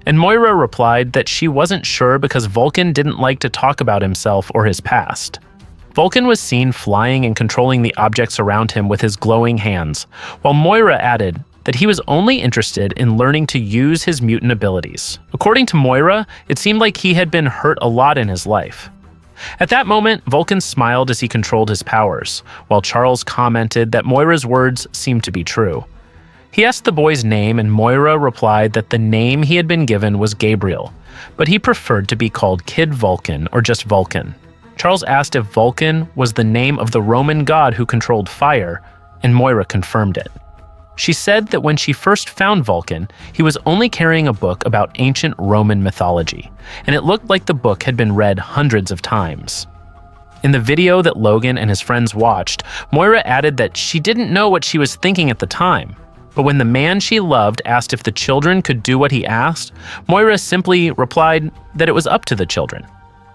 Speaker 1: and Moira replied that she wasn't sure because Vulcan didn't like to talk about himself or his past. Vulcan was seen flying and controlling the objects around him with his glowing hands, while Moira added that he was only interested in learning to use his mutant abilities. According to Moira, it seemed like he had been hurt a lot in his life. At that moment, Vulcan smiled as he controlled his powers, while Charles commented that Moira's words seemed to be true. He asked the boy's name, and Moira replied that the name he had been given was Gabriel, but he preferred to be called Kid Vulcan or just Vulcan. Charles asked if Vulcan was the name of the Roman god who controlled fire, and Moira confirmed it. She said that when she first found Vulcan, he was only carrying a book about ancient Roman mythology, and it looked like the book had been read hundreds of times. In the video that Logan and his friends watched, Moira added that she didn't know what she was thinking at the time, but when the man she loved asked if the children could do what he asked, Moira simply replied that it was up to the children.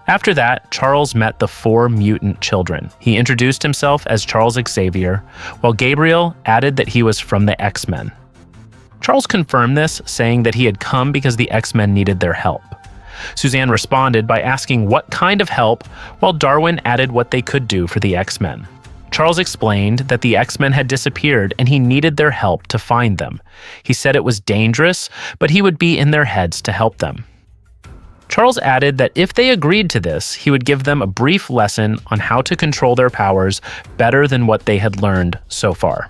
Speaker 1: After that, Charles met the 4 mutant children. He introduced himself as Charles Xavier, while Gabriel added that he was from the X-Men. Charles confirmed this, saying that he had come because the X-Men needed their help. Suzanne responded by asking what kind of help, while Darwin added what they could do for the X-Men. Charles explained that the X-Men had disappeared and he needed their help to find them. He said it was dangerous, but he would be in their heads to help them. Charles added that if they agreed to this, he would give them a brief lesson on how to control their powers better than what they had learned so far.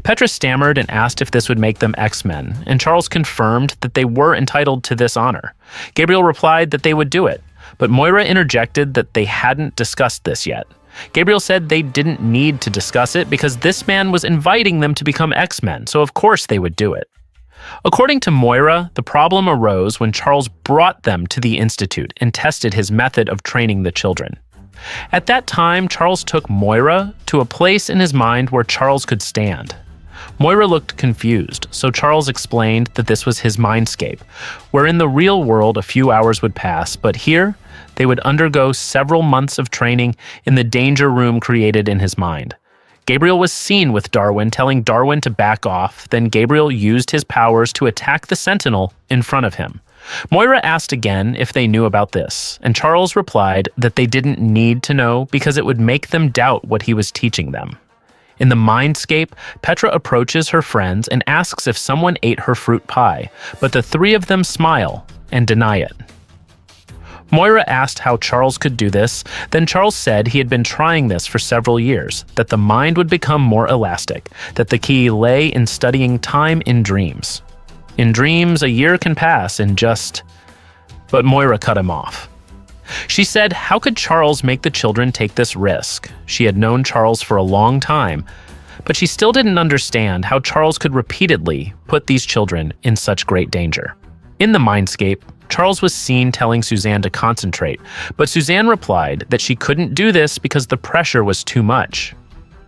Speaker 1: Petra stammered and asked if this would make them X-Men, and Charles confirmed that they were entitled to this honor. Gabriel replied that they would do it, but Moira interjected that they hadn't discussed this yet. Gabriel said they didn't need to discuss it because this man was inviting them to become X-Men, so of course they would do it. According to Moira, the problem arose when Charles brought them to the Institute and tested his method of training the children. At that time, Charles took Moira to a place in his mind where Charles could stand. Moira looked confused, so Charles explained that this was his mindscape, where in the real world a few hours would pass, but here they would undergo several months of training in the danger room created in his mind. Gabriel was seen with Darwin, telling Darwin to back off, then Gabriel used his powers to attack the Sentinel in front of him. Moira asked again if they knew about this, and Charles replied that they didn't need to know because it would make them doubt what he was teaching them. In the mindscape, Petra approaches her friends and asks if someone ate her fruit pie, but the 3 of them smile and deny it. Moira asked how Charles could do this, then Charles said he had been trying this for several years, that the mind would become more elastic, that the key lay in studying time in dreams. In dreams, a year can pass in just... But Moira cut him off. She said, how could Charles make the children take this risk? She had known Charles for a long time, but she still didn't understand how Charles could repeatedly put these children in such great danger. In the mindscape, Charles was seen telling Suzanne to concentrate, but Suzanne replied that she couldn't do this because the pressure was too much.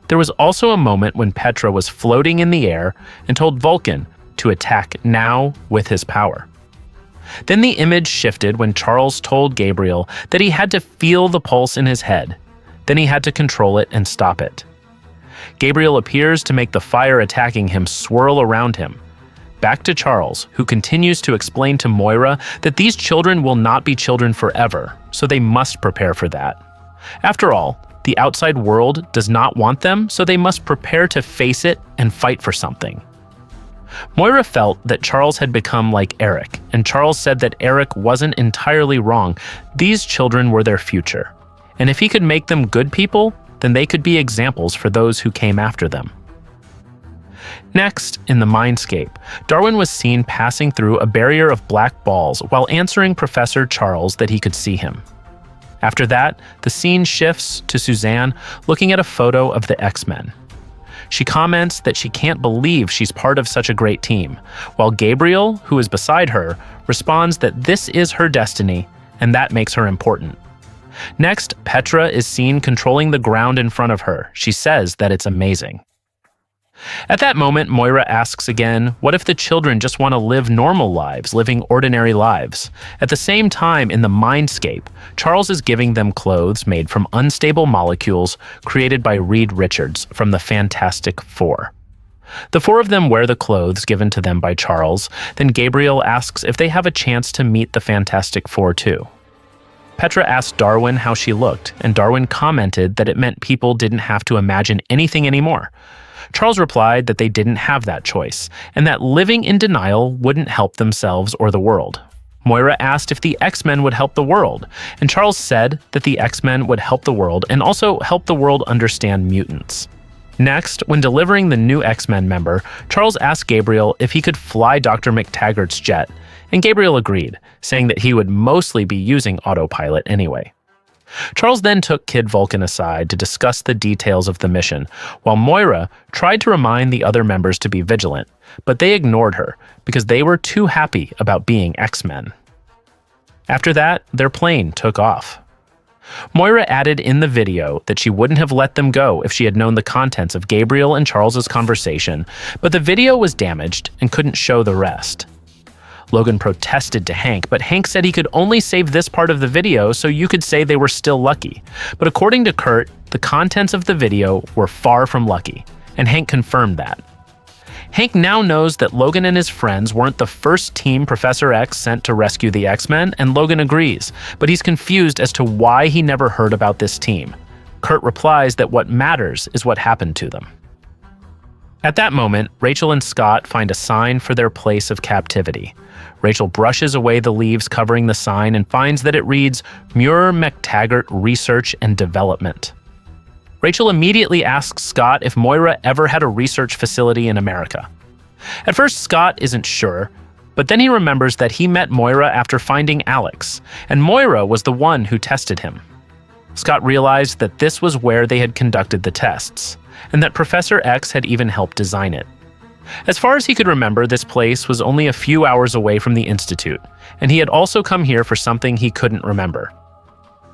Speaker 1: There was also a moment when Petra was floating in the air and told Vulcan to attack now with his power. Then the image shifted when Charles told Gabriel that he had to feel the pulse in his head. Then he had to control it and stop it. Gabriel appears to make the fire attacking him swirl around him. Back to Charles, who continues to explain to Moira that these children will not be children forever, so they must prepare for that. After all, the outside world does not want them, so they must prepare to face it and fight for something. Moira felt that Charles had become like Eric, and Charles said that Eric wasn't entirely wrong. These children were their future, and if he could make them good people, then they could be examples for those who came after them. Next, in the mindscape, Darwin was seen passing through a barrier of black balls while answering Professor Charles that he could see him. After that, the scene shifts to Suzanne looking at a photo of the X-Men. She comments that she can't believe she's part of such a great team, while Gabriel, who is beside her, responds that this is her destiny and that makes her important. Next, Petra is seen controlling the ground in front of her. She says that it's amazing. At that moment, Moira asks again, what if the children just want to live normal lives, living ordinary lives? At the same time, in the mindscape, Charles is giving them clothes made from unstable molecules created by Reed Richards from the Fantastic Four. The 4 of them wear the clothes given to them by Charles, then Gabriel asks if they have a chance to meet the Fantastic Four too. Petra asked Darwin how she looked, and Darwin commented that it meant people didn't have to imagine anything anymore. Charles replied that they didn't have that choice, and that living in denial wouldn't help themselves or the world. Moira asked if the X-Men would help the world, and Charles said that the X-Men would help the world and also help the world understand mutants. Next, when delivering the new X-Men member, Charles asked Gabriel if he could fly Dr. McTaggart's jet, and Gabriel agreed, saying that he would mostly be using autopilot anyway. Charles then took Kid Vulcan aside to discuss the details of the mission, while Moira tried to remind the other members to be vigilant, but they ignored her because they were too happy about being X-Men. After that, their plane took off. Moira added in the video that she wouldn't have let them go if she had known the contents of Gabriel and Charles's conversation, but the video was damaged and couldn't show the rest. Logan protested to Hank, but Hank said he could only save this part of the video so you could say they were still lucky. But according to Kurt, the contents of the video were far from lucky, and Hank confirmed that. Hank now knows that Logan and his friends weren't the first team Professor X sent to rescue the X-Men, and Logan agrees, but he's confused as to why he never heard about this team. Kurt replies that what matters is what happened to them. At that moment, Rachel and Scott find a sign for their place of captivity. Rachel brushes away the leaves covering the sign and finds that it reads, Muir McTaggart Research and Development. Rachel immediately asks Scott if Moira ever had a research facility in America. At first, Scott isn't sure, but then he remembers that he met Moira after finding Alex, and Moira was the one who tested him. Scott realized that this was where they had conducted the tests, and that Professor X had even helped design it. As far as he could remember, this place was only a few hours away from the Institute, and he had also come here for something he couldn't remember.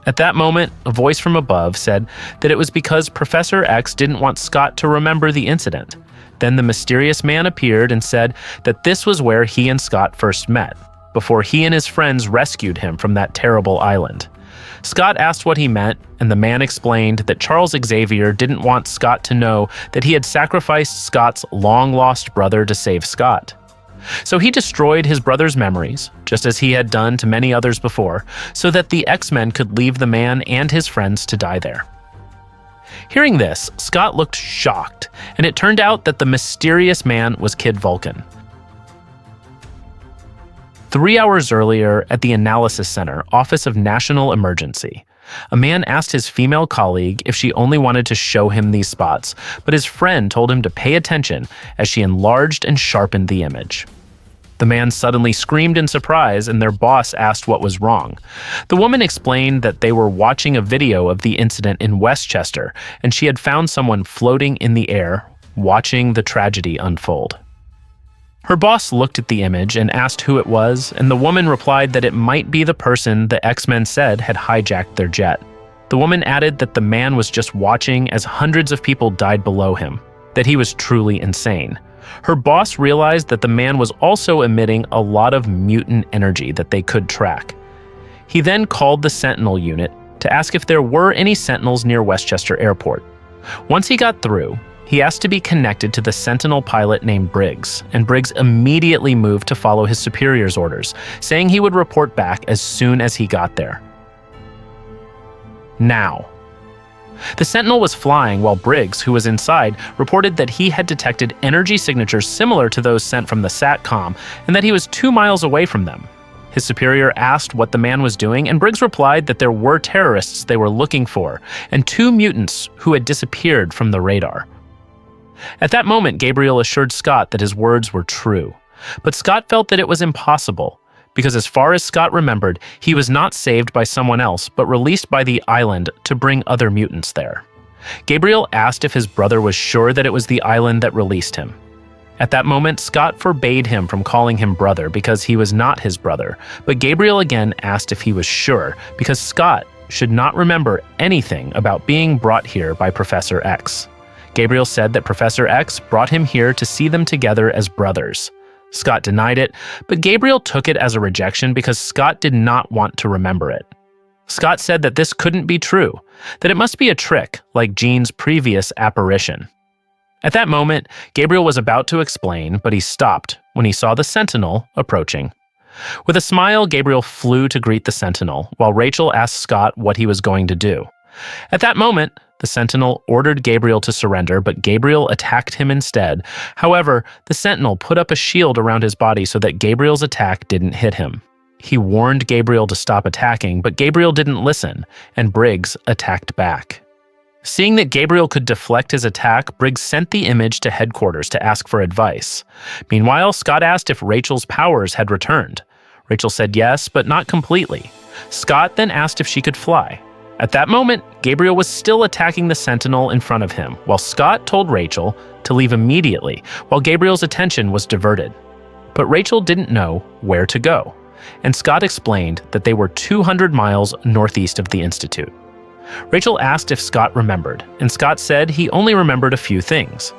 Speaker 1: At that moment, a voice from above said that it was because Professor X didn't want Scott to remember the incident. Then the mysterious man appeared and said that this was where he and Scott first met, before he and his friends rescued him from that terrible island. Scott asked what he meant, and the man explained that Charles Xavier didn't want Scott to know that he had sacrificed Scott's long-lost brother to save Scott. So he destroyed his brother's memories, just as he had done to many others before, so that the X-Men could leave the man and his friends to die there. Hearing this, Scott looked shocked, and it turned out that the mysterious man was Kid Vulcan. 3 hours earlier, at the Analysis Center, Office of National Emergency, a man asked his female colleague if she only wanted to show him these spots, but his friend told him to pay attention as she enlarged and sharpened the image. The man suddenly screamed in surprise, and their boss asked what was wrong. The woman explained that they were watching a video of the incident in Westchester, and she had found someone floating in the air, watching the tragedy unfold. Her boss looked at the image and asked who it was, and the woman replied that it might be the person the X-Men said had hijacked their jet. The woman added that the man was just watching as hundreds of people died below him, that he was truly insane. Her boss realized that the man was also emitting a lot of mutant energy that they could track. He then called the Sentinel unit to ask if there were any Sentinels near Westchester Airport. Once he got through, he asked to be connected to the Sentinel pilot named Briggs, and Briggs immediately moved to follow his superior's orders, saying he would report back as soon as he got there. Now. The Sentinel was flying while Briggs, who was inside, reported that he had detected energy signatures similar to those sent from the SATCOM, and that he was 2 miles away from them. His superior asked what the man was doing, and Briggs replied that there were terrorists they were looking for, and 2 mutants who had disappeared from the radar. At that moment, Gabriel assured Scott that his words were true, but Scott felt that it was impossible, because as far as Scott remembered, he was not saved by someone else, but released by the island to bring other mutants there. Gabriel asked if his brother was sure that it was the island that released him. At that moment, Scott forbade him from calling him brother because he was not his brother, but Gabriel again asked if he was sure, because Scott should not remember anything about being brought here by Professor X. Gabriel said that Professor X brought him here to see them together as brothers. Scott denied it, but Gabriel took it as a rejection because Scott did not want to remember it. Scott said that this couldn't be true, that it must be a trick, like Jean's previous apparition. At that moment, Gabriel was about to explain, but he stopped when he saw the Sentinel approaching. With a smile, Gabriel flew to greet the Sentinel, while Rachel asked Scott what he was going to do. At that moment, the Sentinel ordered Gabriel to surrender, but Gabriel attacked him instead. However, the Sentinel put up a shield around his body so that Gabriel's attack didn't hit him. He warned Gabriel to stop attacking, but Gabriel didn't listen, and Briggs attacked back. Seeing that Gabriel could deflect his attack, Briggs sent the image to headquarters to ask for advice. Meanwhile, Scott asked if Rachel's powers had returned. Rachel said yes, but not completely. Scott then asked if she could fly. At that moment, Gabriel was still attacking the Sentinel in front of him, while Scott told Rachel to leave immediately, while Gabriel's attention was diverted. But Rachel didn't know where to go, and Scott explained that they were 200 miles northeast of the Institute. Rachel asked if Scott remembered, and Scott said he only remembered a few things.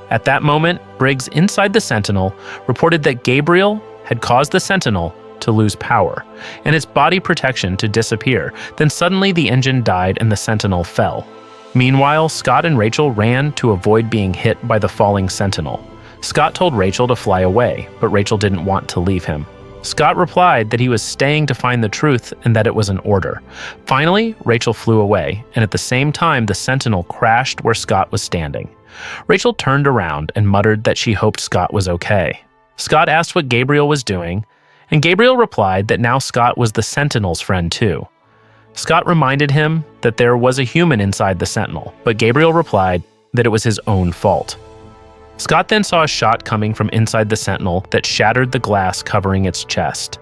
Speaker 1: At that moment, Briggs inside the Sentinel reported that Gabriel had caused the Sentinel to lose power, and its body protection to disappear. Then suddenly the engine died and the Sentinel fell. Meanwhile, Scott and Rachel ran to avoid being hit by the falling Sentinel. Scott told Rachel to fly away, but Rachel didn't want to leave him. Scott replied that he was staying to find the truth and that it was an order. Finally, Rachel flew away, and at the same time, the Sentinel crashed where Scott was standing. Rachel turned around and muttered that she hoped Scott was okay. Scott asked what Gabriel was doing, and Gabriel replied that now Scott was the Sentinel's friend too. Scott reminded him that there was a human inside the Sentinel, but Gabriel replied that it was his own fault. Scott then saw a shot coming from inside the Sentinel that shattered the glass covering its chest.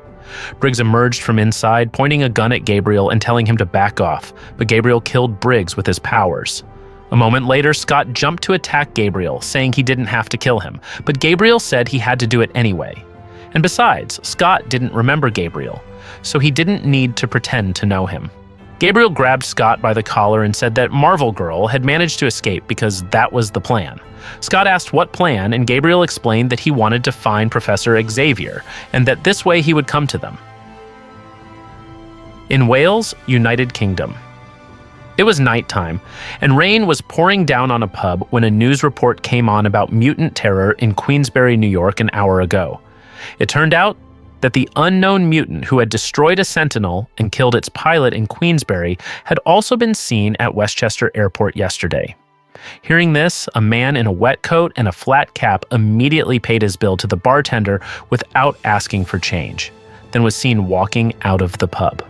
Speaker 1: Briggs emerged from inside, pointing a gun at Gabriel and telling him to back off, but Gabriel killed Briggs with his powers. A moment later, Scott jumped to attack Gabriel, saying he didn't have to kill him, but Gabriel said he had to do it anyway. And besides, Scott didn't remember Gabriel, so he didn't need to pretend to know him. Gabriel grabbed Scott by the collar and said that Marvel Girl had managed to escape because that was the plan. Scott asked what plan, and Gabriel explained that he wanted to find Professor Xavier, and that this way he would come to them. In Wales, United Kingdom. It was nighttime, and rain was pouring down on a pub when a news report came on about mutant terror in Queensbury, New York, an hour ago. It turned out that the unknown mutant who had destroyed a Sentinel and killed its pilot in Queensbury had also been seen at Westchester Airport yesterday. Hearing this, a man in a wet coat and a flat cap immediately paid his bill to the bartender without asking for change, then was seen walking out of the pub.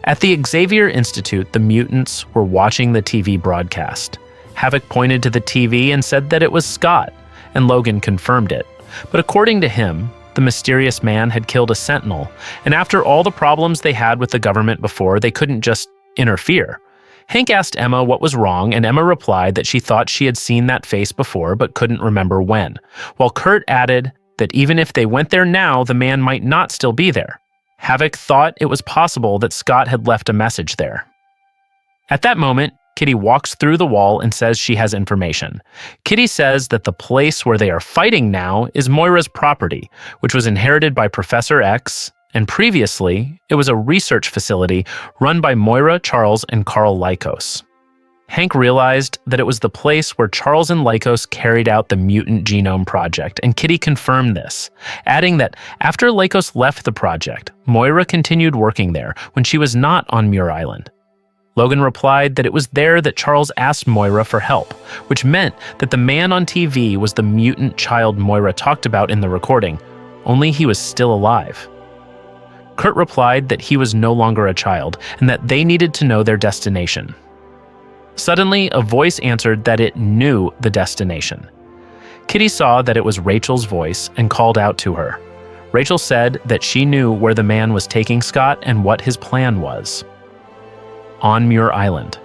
Speaker 1: At the Xavier Institute, the mutants were watching the TV broadcast. Havoc pointed to the TV and said that it was Scott, and Logan confirmed it. But according to him, the mysterious man had killed a Sentinel, and after all the problems they had with the government before, they couldn't just interfere. Hank asked Emma what was wrong, and Emma replied that she thought she had seen that face before but couldn't remember when, while Kurt added that even if they went there now, the man might not still be there. Havoc thought it was possible that Scott had left a message there. At that moment, Kitty walks through the wall and says she has information. Kitty says that the place where they are fighting now is Moira's property, which was inherited by Professor X, and previously, it was a research facility run by Moira, Charles, and Carl Lykos. Hank realized that it was the place where Charles and Lykos carried out the Mutant Genome Project, and Kitty confirmed this, adding that after Lykos left the project, Moira continued working there when she was not on Muir Island. Logan replied that it was there that Charles asked Moira for help, which meant that the man on TV was the mutant child Moira talked about in the recording, only he was still alive. Kurt replied that he was no longer a child and that they needed to know their destination. Suddenly, a voice answered that it knew the destination. Kitty saw that it was Rachel's voice and called out to her. Rachel said that she knew where the man was taking Scott and what his plan was. On Muir Island.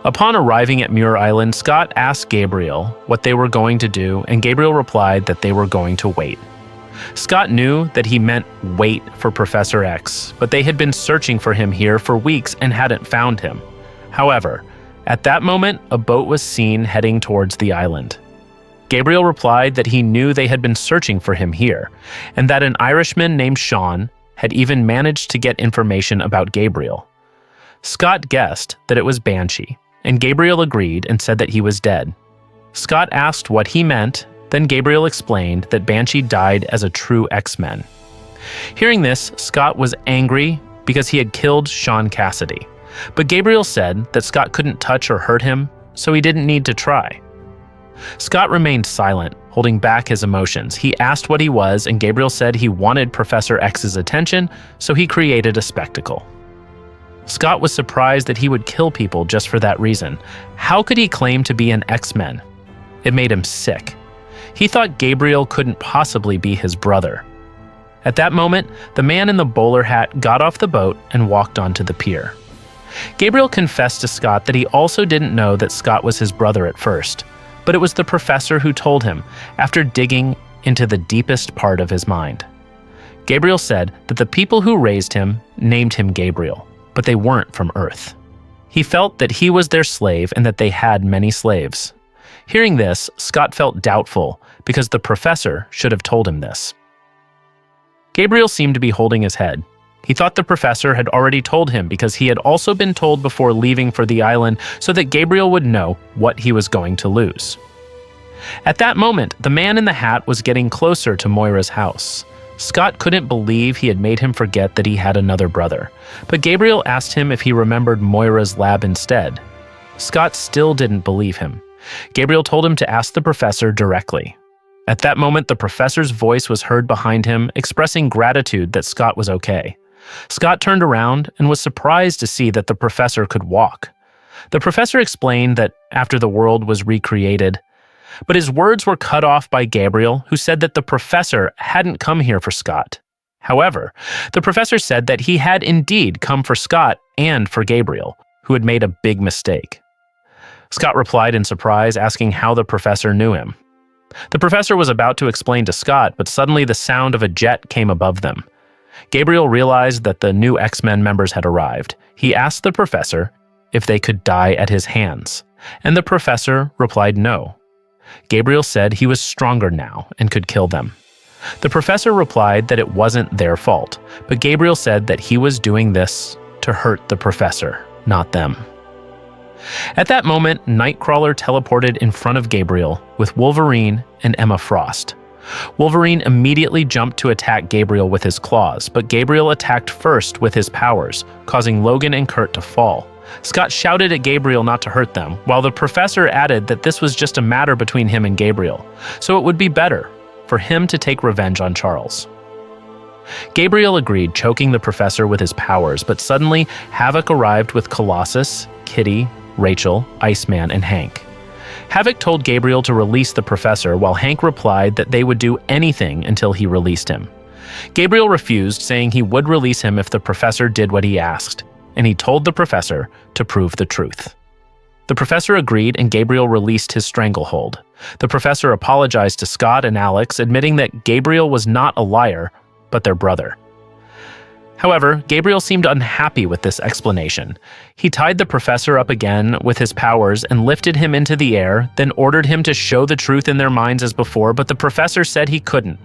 Speaker 1: Upon arriving at Muir Island, Scott asked Gabriel what they were going to do, and Gabriel replied that they were going to wait. Scott knew that he meant wait for Professor X, but they had been searching for him here for weeks and hadn't found him. However, at that moment, a boat was seen heading towards the island. Gabriel replied that he knew they had been searching for him here, and that an Irishman named Sean had even managed to get information about Gabriel. Scott guessed that it was Banshee, and Gabriel agreed and said that he was dead. Scott asked what he meant, then Gabriel explained that Banshee died as a true X-Men. Hearing this, Scott was angry because he had killed Sean Cassidy, but Gabriel said that Scott couldn't touch or hurt him, so he didn't need to try. Scott remained silent, holding back his emotions. He asked what he was, and Gabriel said he wanted Professor X's attention, so he created a spectacle. Scott was surprised that he would kill people just for that reason. How could he claim to be an X-Men? It made him sick. He thought Gabriel couldn't possibly be his brother. At that moment, the man in the bowler hat got off the boat and walked onto the pier. Gabriel confessed to Scott that he also didn't know that Scott was his brother at first, but it was the professor who told him after digging into the deepest part of his mind. Gabriel said that the people who raised him named him Gabriel, but they weren't from Earth. He felt that he was their slave and that they had many slaves. Hearing this, Scott felt doubtful because the professor should have told him this. Gabriel seemed to be holding his head. He thought the professor had already told him because he had also been told before leaving for the island so that Gabriel would know what he was going to lose. At that moment, the man in the hat was getting closer to Moira's house. Scott couldn't believe he had made him forget that he had another brother, but Gabriel asked him if he remembered Moira's lab instead. Scott still didn't believe him. Gabriel told him to ask the professor directly. At that moment, the professor's voice was heard behind him, expressing gratitude that Scott was okay. Scott turned around and was surprised to see that the professor could walk. The professor explained that after the world was recreated, but his words were cut off by Gabriel, who said that the professor hadn't come here for Scott. However, the professor said that he had indeed come for Scott and for Gabriel, who had made a big mistake. Scott replied in surprise, asking how the professor knew him. The professor was about to explain to Scott, but suddenly the sound of a jet came above them. Gabriel realized that the new X-Men members had arrived. He asked the professor if they could die at his hands, and the professor replied no. Gabriel said he was stronger now and could kill them. The professor replied that it wasn't their fault, but Gabriel said that he was doing this to hurt the professor, not them. At that moment, Nightcrawler teleported in front of Gabriel with Wolverine and Emma Frost. Wolverine immediately jumped to attack Gabriel with his claws, but Gabriel attacked first with his powers, causing Logan and Kurt to fall. Scott shouted at Gabriel not to hurt them, while the professor added that this was just a matter between him and Gabriel, so it would be better for him to take revenge on Charles. Gabriel agreed, choking the professor with his powers, but suddenly Havoc arrived with Colossus, Kitty, Rachel, Iceman, and Hank. Havoc told Gabriel to release the professor, while Hank replied that they would do anything until he released him. Gabriel refused, saying he would release him if the professor did what he asked, and he told the professor to prove the truth. The professor agreed, and Gabriel released his stranglehold. The professor apologized to Scott and Alex, admitting that Gabriel was not a liar, but their brother. However, Gabriel seemed unhappy with this explanation. He tied the professor up again with his powers and lifted him into the air, then ordered him to show the truth in their minds as before, but the professor said he couldn't.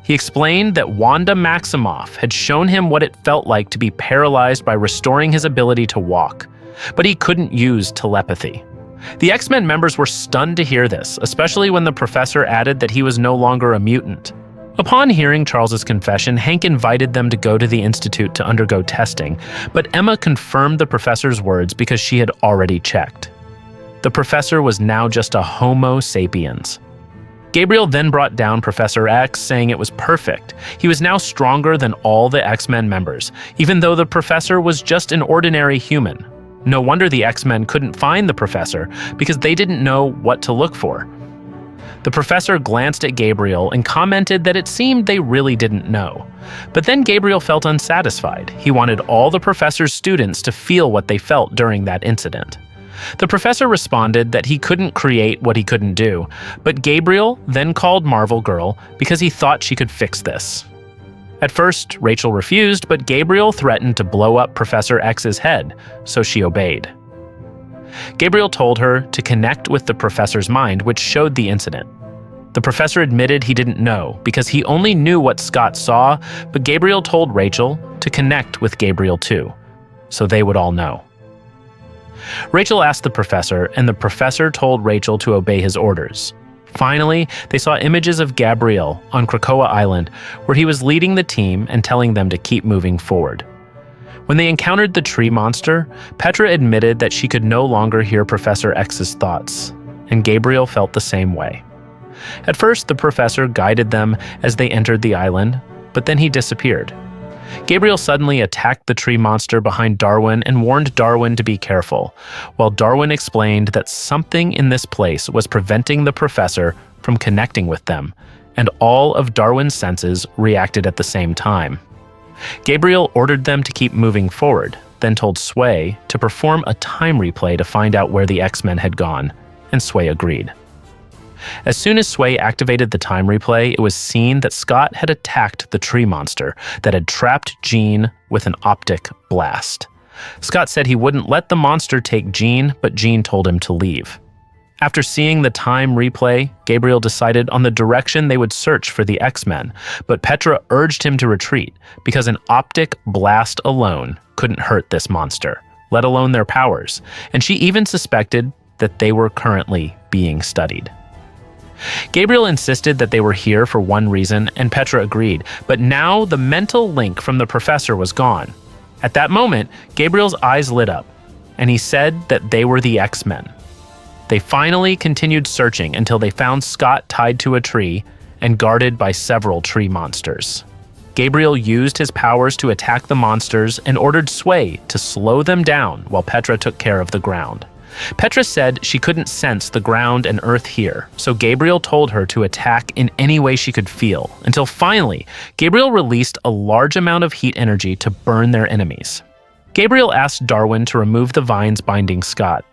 Speaker 1: He explained that Wanda Maximoff had shown him what it felt like to be paralyzed by restoring his ability to walk, but he couldn't use telepathy. The X-Men members were stunned to hear this, especially when the professor added that he was no longer a mutant. Upon hearing Charles's confession, Hank invited them to go to the Institute to undergo testing, but Emma confirmed the professor's words because she had already checked. The professor was now just a Homo sapiens. Gabriel then brought down Professor X, saying it was perfect. He was now stronger than all the X-Men members, even though the professor was just an ordinary human. No wonder the X-Men couldn't find the professor, because they didn't know what to look for. The professor glanced at Gabriel and commented that it seemed they really didn't know. But then Gabriel felt unsatisfied. He wanted all the professor's students to feel what they felt during that incident. The professor responded that he couldn't create what he couldn't do, but Gabriel then called Marvel Girl because he thought she could fix this. At first, Rachel refused, but Gabriel threatened to blow up Professor X's head, so she obeyed. Gabriel told her to connect with the professor's mind, which showed the incident. The professor admitted he didn't know because he only knew what Scott saw, but Gabriel told Rachel to connect with Gabriel too, so they would all know. Rachel asked the professor, and the professor told Rachel to obey his orders. Finally, they saw images of Gabriel on Krakoa Island, where he was leading the team and telling them to keep moving forward. When they encountered the tree monster, Petra admitted that she could no longer hear Professor X's thoughts, and Gabriel felt the same way. At first, the professor guided them as they entered the island, but then he disappeared. Gabriel suddenly attacked the tree monster behind Darwin and warned Darwin to be careful, while Darwin explained that something in this place was preventing the professor from connecting with them, and all of Darwin's senses reacted at the same time. Gabriel ordered them to keep moving forward, then told Sway to perform a time replay to find out where the X-Men had gone, and Sway agreed. As soon as Sway activated the time replay, it was seen that Scott had attacked the tree monster that had trapped Jean with an optic blast. Scott said he wouldn't let the monster take Jean, but Jean told him to leave. After seeing the time replay, Gabriel decided on the direction they would search for the X-Men, but Petra urged him to retreat because an optic blast alone couldn't hurt this monster, let alone their powers, and she even suspected that they were currently being studied. Gabriel insisted that they were here for one reason, and Petra agreed, but now the mental link from the professor was gone. At that moment, Gabriel's eyes lit up, and he said that they were the X-Men. They finally continued searching until they found Scott tied to a tree and guarded by several tree monsters. Gabriel used his powers to attack the monsters and ordered Sway to slow them down while Petra took care of the ground. Petra said she couldn't sense the ground and earth here, so Gabriel told her to attack in any way she could feel, until finally, Gabriel released a large amount of heat energy to burn their enemies. Gabriel asked Darwin to remove the vines binding Scott.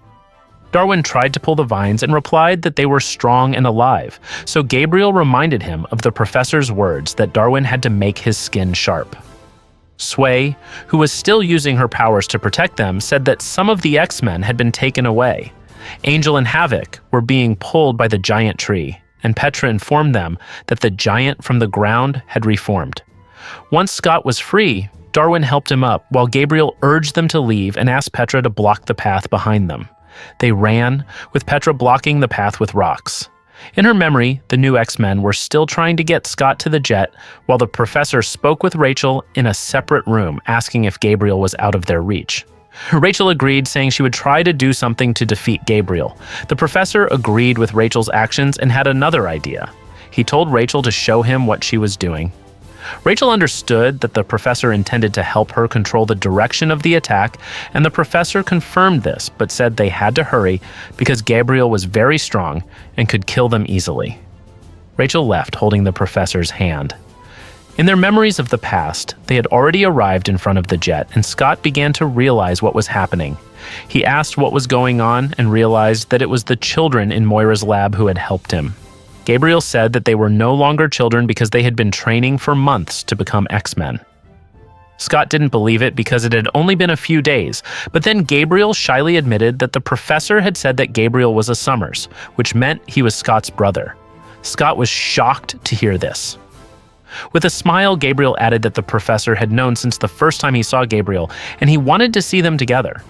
Speaker 1: Darwin tried to pull the vines and replied that they were strong and alive, so Gabriel reminded him of the professor's words that Darwin had to make his skin sharp. Sway, who was still using her powers to protect them, said that some of the X-Men had been taken away. Angel and Havoc were being pulled by the giant tree, and Petra informed them that the giant from the ground had reformed. Once Scott was free, Darwin helped him up, while Gabriel urged them to leave and asked Petra to block the path behind them. They ran, with Petra blocking the path with rocks. In her memory, the new X-Men were still trying to get Scott to the jet, while the professor spoke with Rachel in a separate room, asking if Gabriel was out of their reach. Rachel agreed, saying she would try to do something to defeat Gabriel. The professor agreed with Rachel's actions and had another idea. He told Rachel to show him what she was doing. Rachel understood that the professor intended to help her control the direction of the attack, and the professor confirmed this, but said they had to hurry because Gabriel was very strong and could kill them easily. Rachel left, holding the professor's hand. In their memories of the past, they had already arrived in front of the jet, and Scott began to realize what was happening. He asked what was going on and realized that it was the children in Moira's lab who had helped him. Gabriel said that they were no longer children because they had been training for months to become X-Men. Scott didn't believe it because it had only been a few days, but then Gabriel shyly admitted that the professor had said that Gabriel was a Summers, which meant he was Scott's brother. Scott was shocked to hear this. With a smile, Gabriel added that the professor had known since the first time he saw Gabriel, and he wanted to see them together.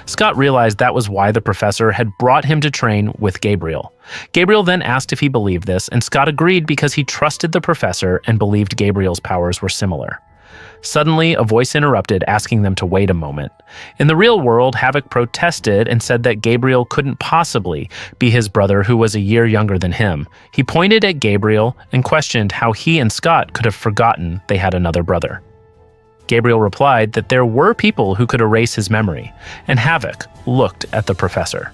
Speaker 1: Scott realized that was why the professor had brought him to train with Gabriel. Gabriel then asked if he believed this, and Scott agreed because he trusted the professor and believed Gabriel's powers were similar. Suddenly, a voice interrupted, asking them to wait a moment. In the real world, Havoc protested and said that Gabriel couldn't possibly be his brother, who was a year younger than him. He pointed at Gabriel and questioned how he and Scott could have forgotten they had another brother. Gabriel replied that there were people who could erase his memory, and Havoc looked at the professor.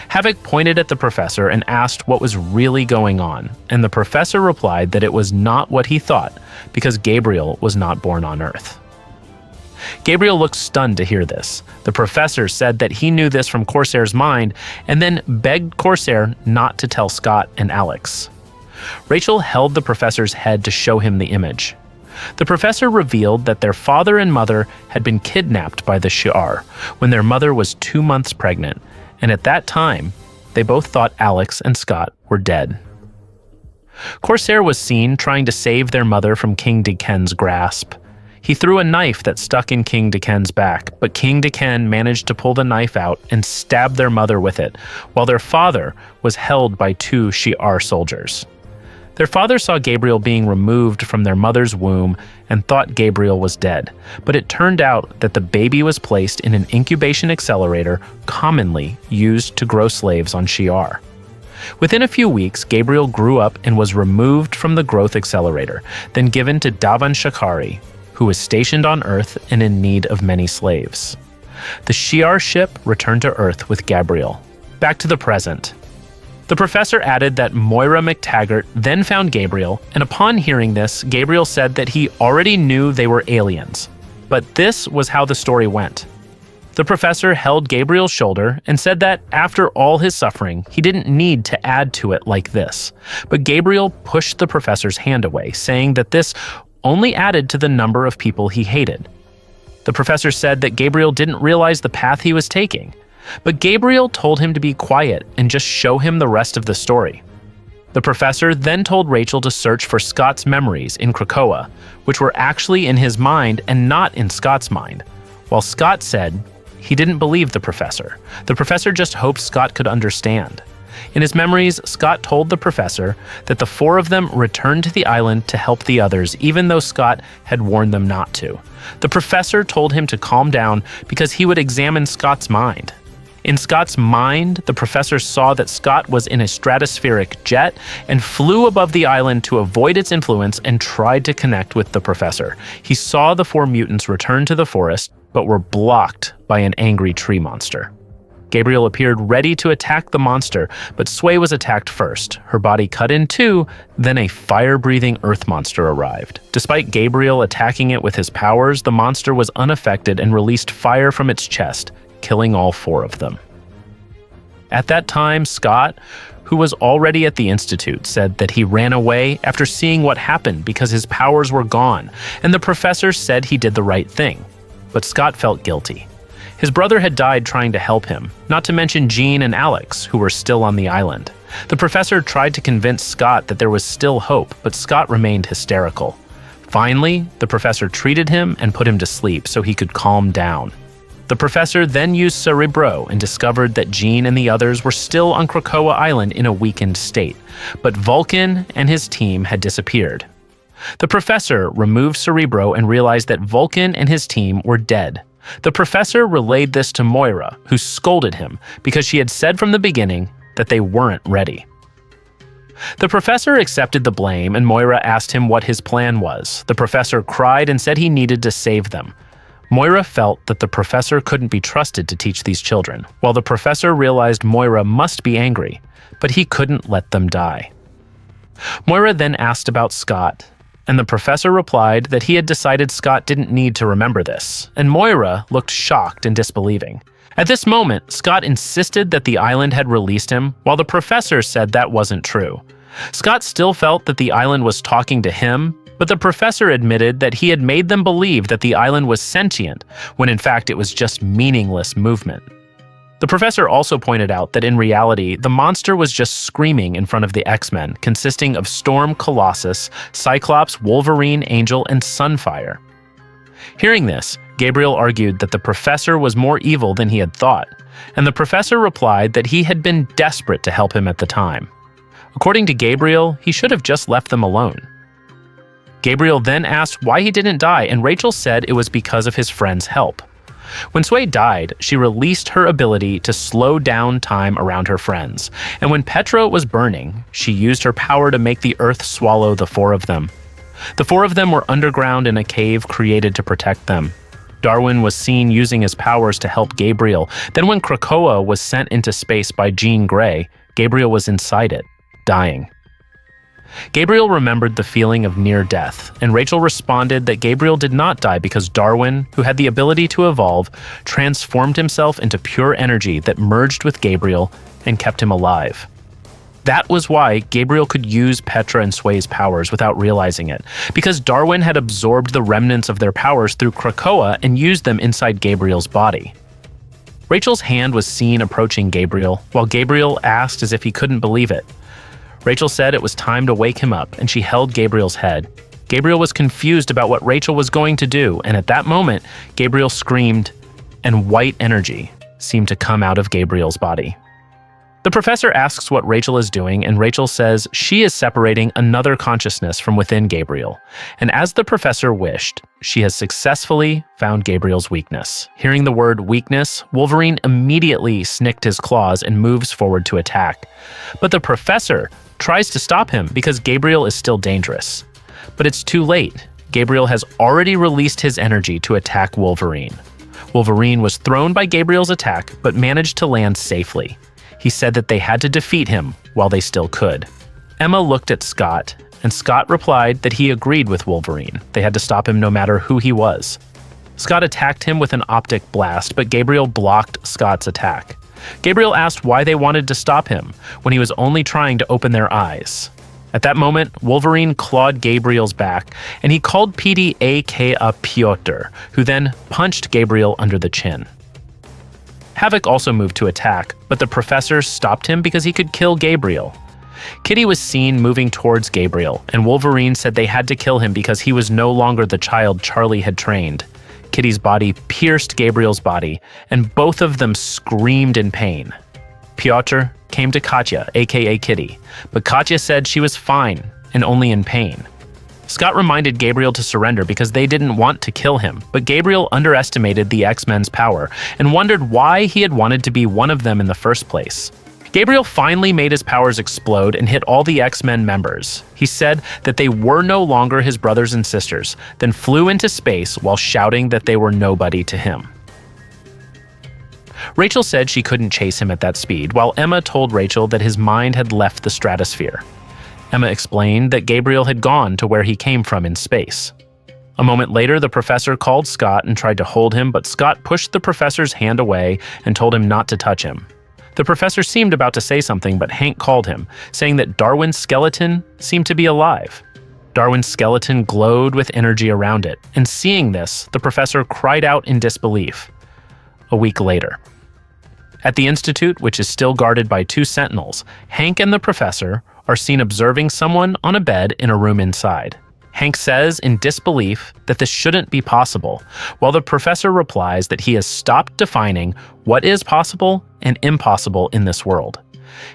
Speaker 1: Havoc pointed at the professor and asked what was really going on, and the professor replied that it was not what he thought because Gabriel was not born on Earth. Gabriel looked stunned to hear this. The professor said that he knew this from Corsair's mind and then begged Corsair not to tell Scott and Alex. Rachel held the professor's head to show him the image. The professor revealed that their father and mother had been kidnapped by the Shi'ar when their mother was 2 months pregnant, and at that time, they both thought Alex and Scott were dead. Corsair was seen trying to save their mother from King Deken's grasp. He threw a knife that stuck in King Deken's back, but King Deken managed to pull the knife out and stab their mother with it, while their father was held by 2 Shi'ar soldiers. Their father saw Gabriel being removed from their mother's womb and thought Gabriel was dead, but it turned out that the baby was placed in an incubation accelerator commonly used to grow slaves on Shi'ar. Within a few weeks, Gabriel grew up and was removed from the growth accelerator, then given to Davan Shakari, who was stationed on Earth and in need of many slaves. The Shi'ar ship returned to Earth with Gabriel. Back to the present. The professor added that Moira MacTaggert then found Gabriel, and upon hearing this, Gabriel said that he already knew they were aliens. But this was how the story went. The professor held Gabriel's shoulder and said that after all his suffering, he didn't need to add to it like this. But Gabriel pushed the professor's hand away, saying that this only added to the number of people he hated. The professor said that Gabriel didn't realize the path he was taking, but Gabriel told him to be quiet and just show him the rest of the story. The professor then told Rachel to search for Scott's memories in Krakoa, which were actually in his mind and not in Scott's mind, while Scott said he didn't believe the professor. The professor just hoped Scott could understand. In his memories, Scott told the professor that the four of them returned to the island to help the others, even though Scott had warned them not to. The professor told him to calm down because he would examine Scott's mind. In Scott's mind, the professor saw that Scott was in a stratospheric jet and flew above the island to avoid its influence and tried to connect with the professor. He saw the four mutants return to the forest, but were blocked by an angry tree monster. Gabriel appeared ready to attack the monster, but Sway was attacked first. Her body cut in two, then a fire-breathing earth monster arrived. Despite Gabriel attacking it with his powers, the monster was unaffected and released fire from its chest, killing all four of them. At that time, Scott, who was already at the Institute, said that he ran away after seeing what happened because his powers were gone, and the professor said he did the right thing. But Scott felt guilty. His brother had died trying to help him, not to mention Jean and Alex, who were still on the island. The professor tried to convince Scott that there was still hope, but Scott remained hysterical. Finally, the professor treated him and put him to sleep so he could calm down. The professor then used Cerebro and discovered that Jean and the others were still on Krakoa Island in a weakened state, but Vulcan and his team had disappeared. The professor removed Cerebro and realized that Vulcan and his team were dead. The professor relayed this to Moira, who scolded him because she had said from the beginning that they weren't ready. The professor accepted the blame, and Moira asked him what his plan was. The professor cried and said he needed to save them. Moira felt that the professor couldn't be trusted to teach these children, while the professor realized Moira must be angry, but he couldn't let them die. Moira then asked about Scott, and the professor replied that he had decided Scott didn't need to remember this, and Moira looked shocked and disbelieving. At this moment, Scott insisted that the island had released him, while the professor said that wasn't true. Scott still felt that the island was talking to him, but the professor admitted that he had made them believe that the island was sentient, when in fact it was just meaningless movement. The professor also pointed out that in reality, the monster was just screaming in front of the X-Men, consisting of Storm, Colossus, Cyclops, Wolverine, Angel, and Sunfire. Hearing this, Gabriel argued that the professor was more evil than he had thought, and the professor replied that he had been desperate to help him at the time. According to Gabriel, he should have just left them alone. Gabriel then asked why he didn't die, and Rachel said it was because of his friend's help. When Sway died, she released her ability to slow down time around her friends, and when Petra was burning, she used her power to make the earth swallow the four of them. The four of them were underground in a cave created to protect them. Darwin was seen using his powers to help Gabriel. Then when Krakoa was sent into space by Jean Grey, Gabriel was inside it, dying. Gabriel remembered the feeling of near death, and Rachel responded that Gabriel did not die because Darwin, who had the ability to evolve, transformed himself into pure energy that merged with Gabriel and kept him alive. That was why Gabriel could use Petra and Sway's powers without realizing it, because Darwin had absorbed the remnants of their powers through Krakoa and used them inside Gabriel's body. Rachel's hand was seen approaching Gabriel, while Gabriel asked as if he couldn't believe it. Rachel said it was time to wake him up, and she held Gabriel's head. Gabriel was confused about what Rachel was going to do, and at that moment, Gabriel screamed, and white energy seemed to come out of Gabriel's body. The professor asks what Rachel is doing, and Rachel says she is separating another consciousness from within Gabriel. And as the professor wished, she has successfully found Gabriel's weakness. Hearing the word weakness, Wolverine immediately snicked his claws and moves forward to attack. But the professor tries to stop him because Gabriel is still dangerous. But it's too late. Gabriel has already released his energy to attack Wolverine. Wolverine was thrown by Gabriel's attack, but managed to land safely. He said that they had to defeat him while they still could. Emma looked at Scott, and Scott replied that he agreed with Wolverine. They had to stop him no matter who he was. Scott attacked him with an optic blast, but Gabriel blocked Scott's attack. Gabriel asked why they wanted to stop him when he was only trying to open their eyes. At that moment, Wolverine clawed Gabriel's back, and he called Petey a.k.a. Piotr, who then punched Gabriel under the chin. Havoc also moved to attack, but the professor stopped him because he could kill Gabriel. Kitty was seen moving towards Gabriel, and Wolverine said they had to kill him because he was no longer the child Charlie had trained. Kitty's body pierced Gabriel's body, and both of them screamed in pain. Piotr came to Katya, aka Kitty, but Katya said she was fine and only in pain. Scott reminded Gabriel to surrender because they didn't want to kill him, but Gabriel underestimated the X-Men's power and wondered why he had wanted to be one of them in the first place. Gabriel finally made his powers explode and hit all the X-Men members. He said that they were no longer his brothers and sisters, then flew into space while shouting that they were nobody to him. Rachel said she couldn't chase him at that speed, while Emma told Rachel that his mind had left the stratosphere. Emma explained that Gabriel had gone to where he came from in space. A moment later, the professor called Scott and tried to hold him, but Scott pushed the professor's hand away and told him not to touch him. The professor seemed about to say something, but Hank called him, saying that Darwin's skeleton seemed to be alive. Darwin's skeleton glowed with energy around it, and seeing this, the professor cried out in disbelief. A week later. At the Institute, which is still guarded by 2 sentinels, Hank and the professor are seen observing someone on a bed in a room inside. Hank says in disbelief that this shouldn't be possible, while the professor replies that he has stopped defining what is possible and impossible in this world.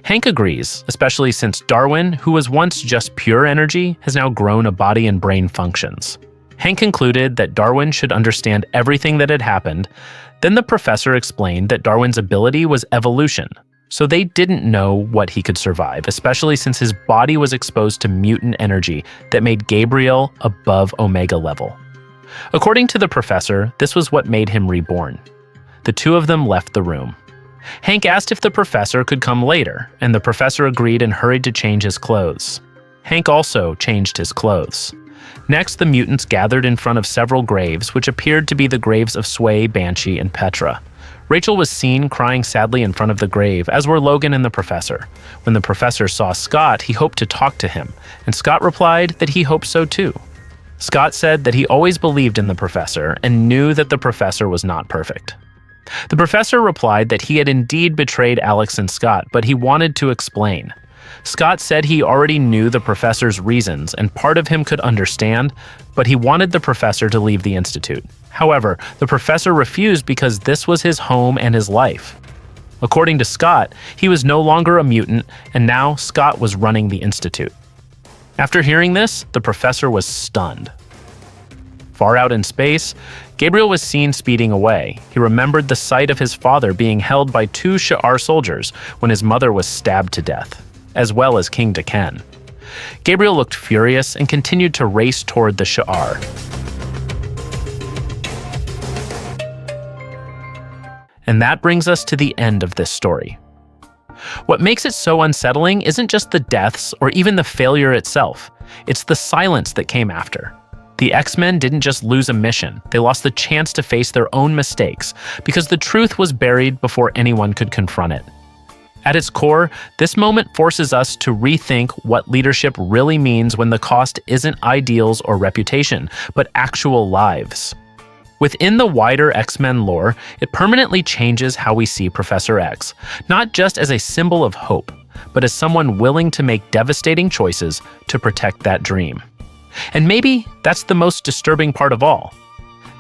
Speaker 1: Hank agrees, especially since Darwin, who was once just pure energy, has now grown a body and brain functions. Hank concluded that Darwin should understand everything that had happened. Then the professor explained that Darwin's ability was evolution, so they didn't know what he could survive, especially since his body was exposed to mutant energy that made Gabriel above Omega level. According to the professor, this was what made him reborn. The 2 of them left the room. Hank asked if the professor could come later, and the professor agreed and hurried to change his clothes. Hank also changed his clothes. Next, the mutants gathered in front of several graves, which appeared to be the graves of Sway, Banshee, and Petra. Rachel was seen crying sadly in front of the grave, as were Logan and the professor. When the professor saw Scott, he hoped to talk to him, and Scott replied that he hoped so too. Scott said that he always believed in the professor and knew that the professor was not perfect. The professor replied that he had indeed betrayed Alex and Scott, but he wanted to explain. Scott said he already knew the professor's reasons, and part of him could understand, but he wanted the professor to leave the Institute. However, the professor refused because this was his home and his life. According to Scott, he was no longer a mutant, and now Scott was running the Institute. After hearing this, the professor was stunned. Far out in space, Gabriel was seen speeding away. He remembered the sight of his father being held by 2 Shi'ar soldiers when his mother was stabbed to death, as well as King Daken. Gabriel looked furious and continued to race toward the Shi'ar. And that brings us to the end of this story. What makes it so unsettling isn't just the deaths or even the failure itself, it's the silence that came after. The X-Men didn't just lose a mission, they lost the chance to face their own mistakes because the truth was buried before anyone could confront it. At its core, this moment forces us to rethink what leadership really means when the cost isn't ideals or reputation, but actual lives. Within the wider X-Men lore, it permanently changes how we see Professor X, not just as a symbol of hope, but as someone willing to make devastating choices to protect that dream. And maybe that's the most disturbing part of all.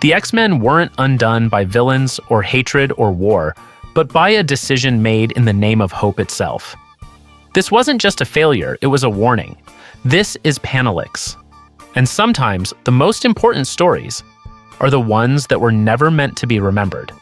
Speaker 1: The X-Men weren't undone by villains or hatred or war, but by a decision made in the name of hope itself. This wasn't just a failure, it was a warning. This is Panelix. And sometimes the most important stories are the ones that were never meant to be remembered.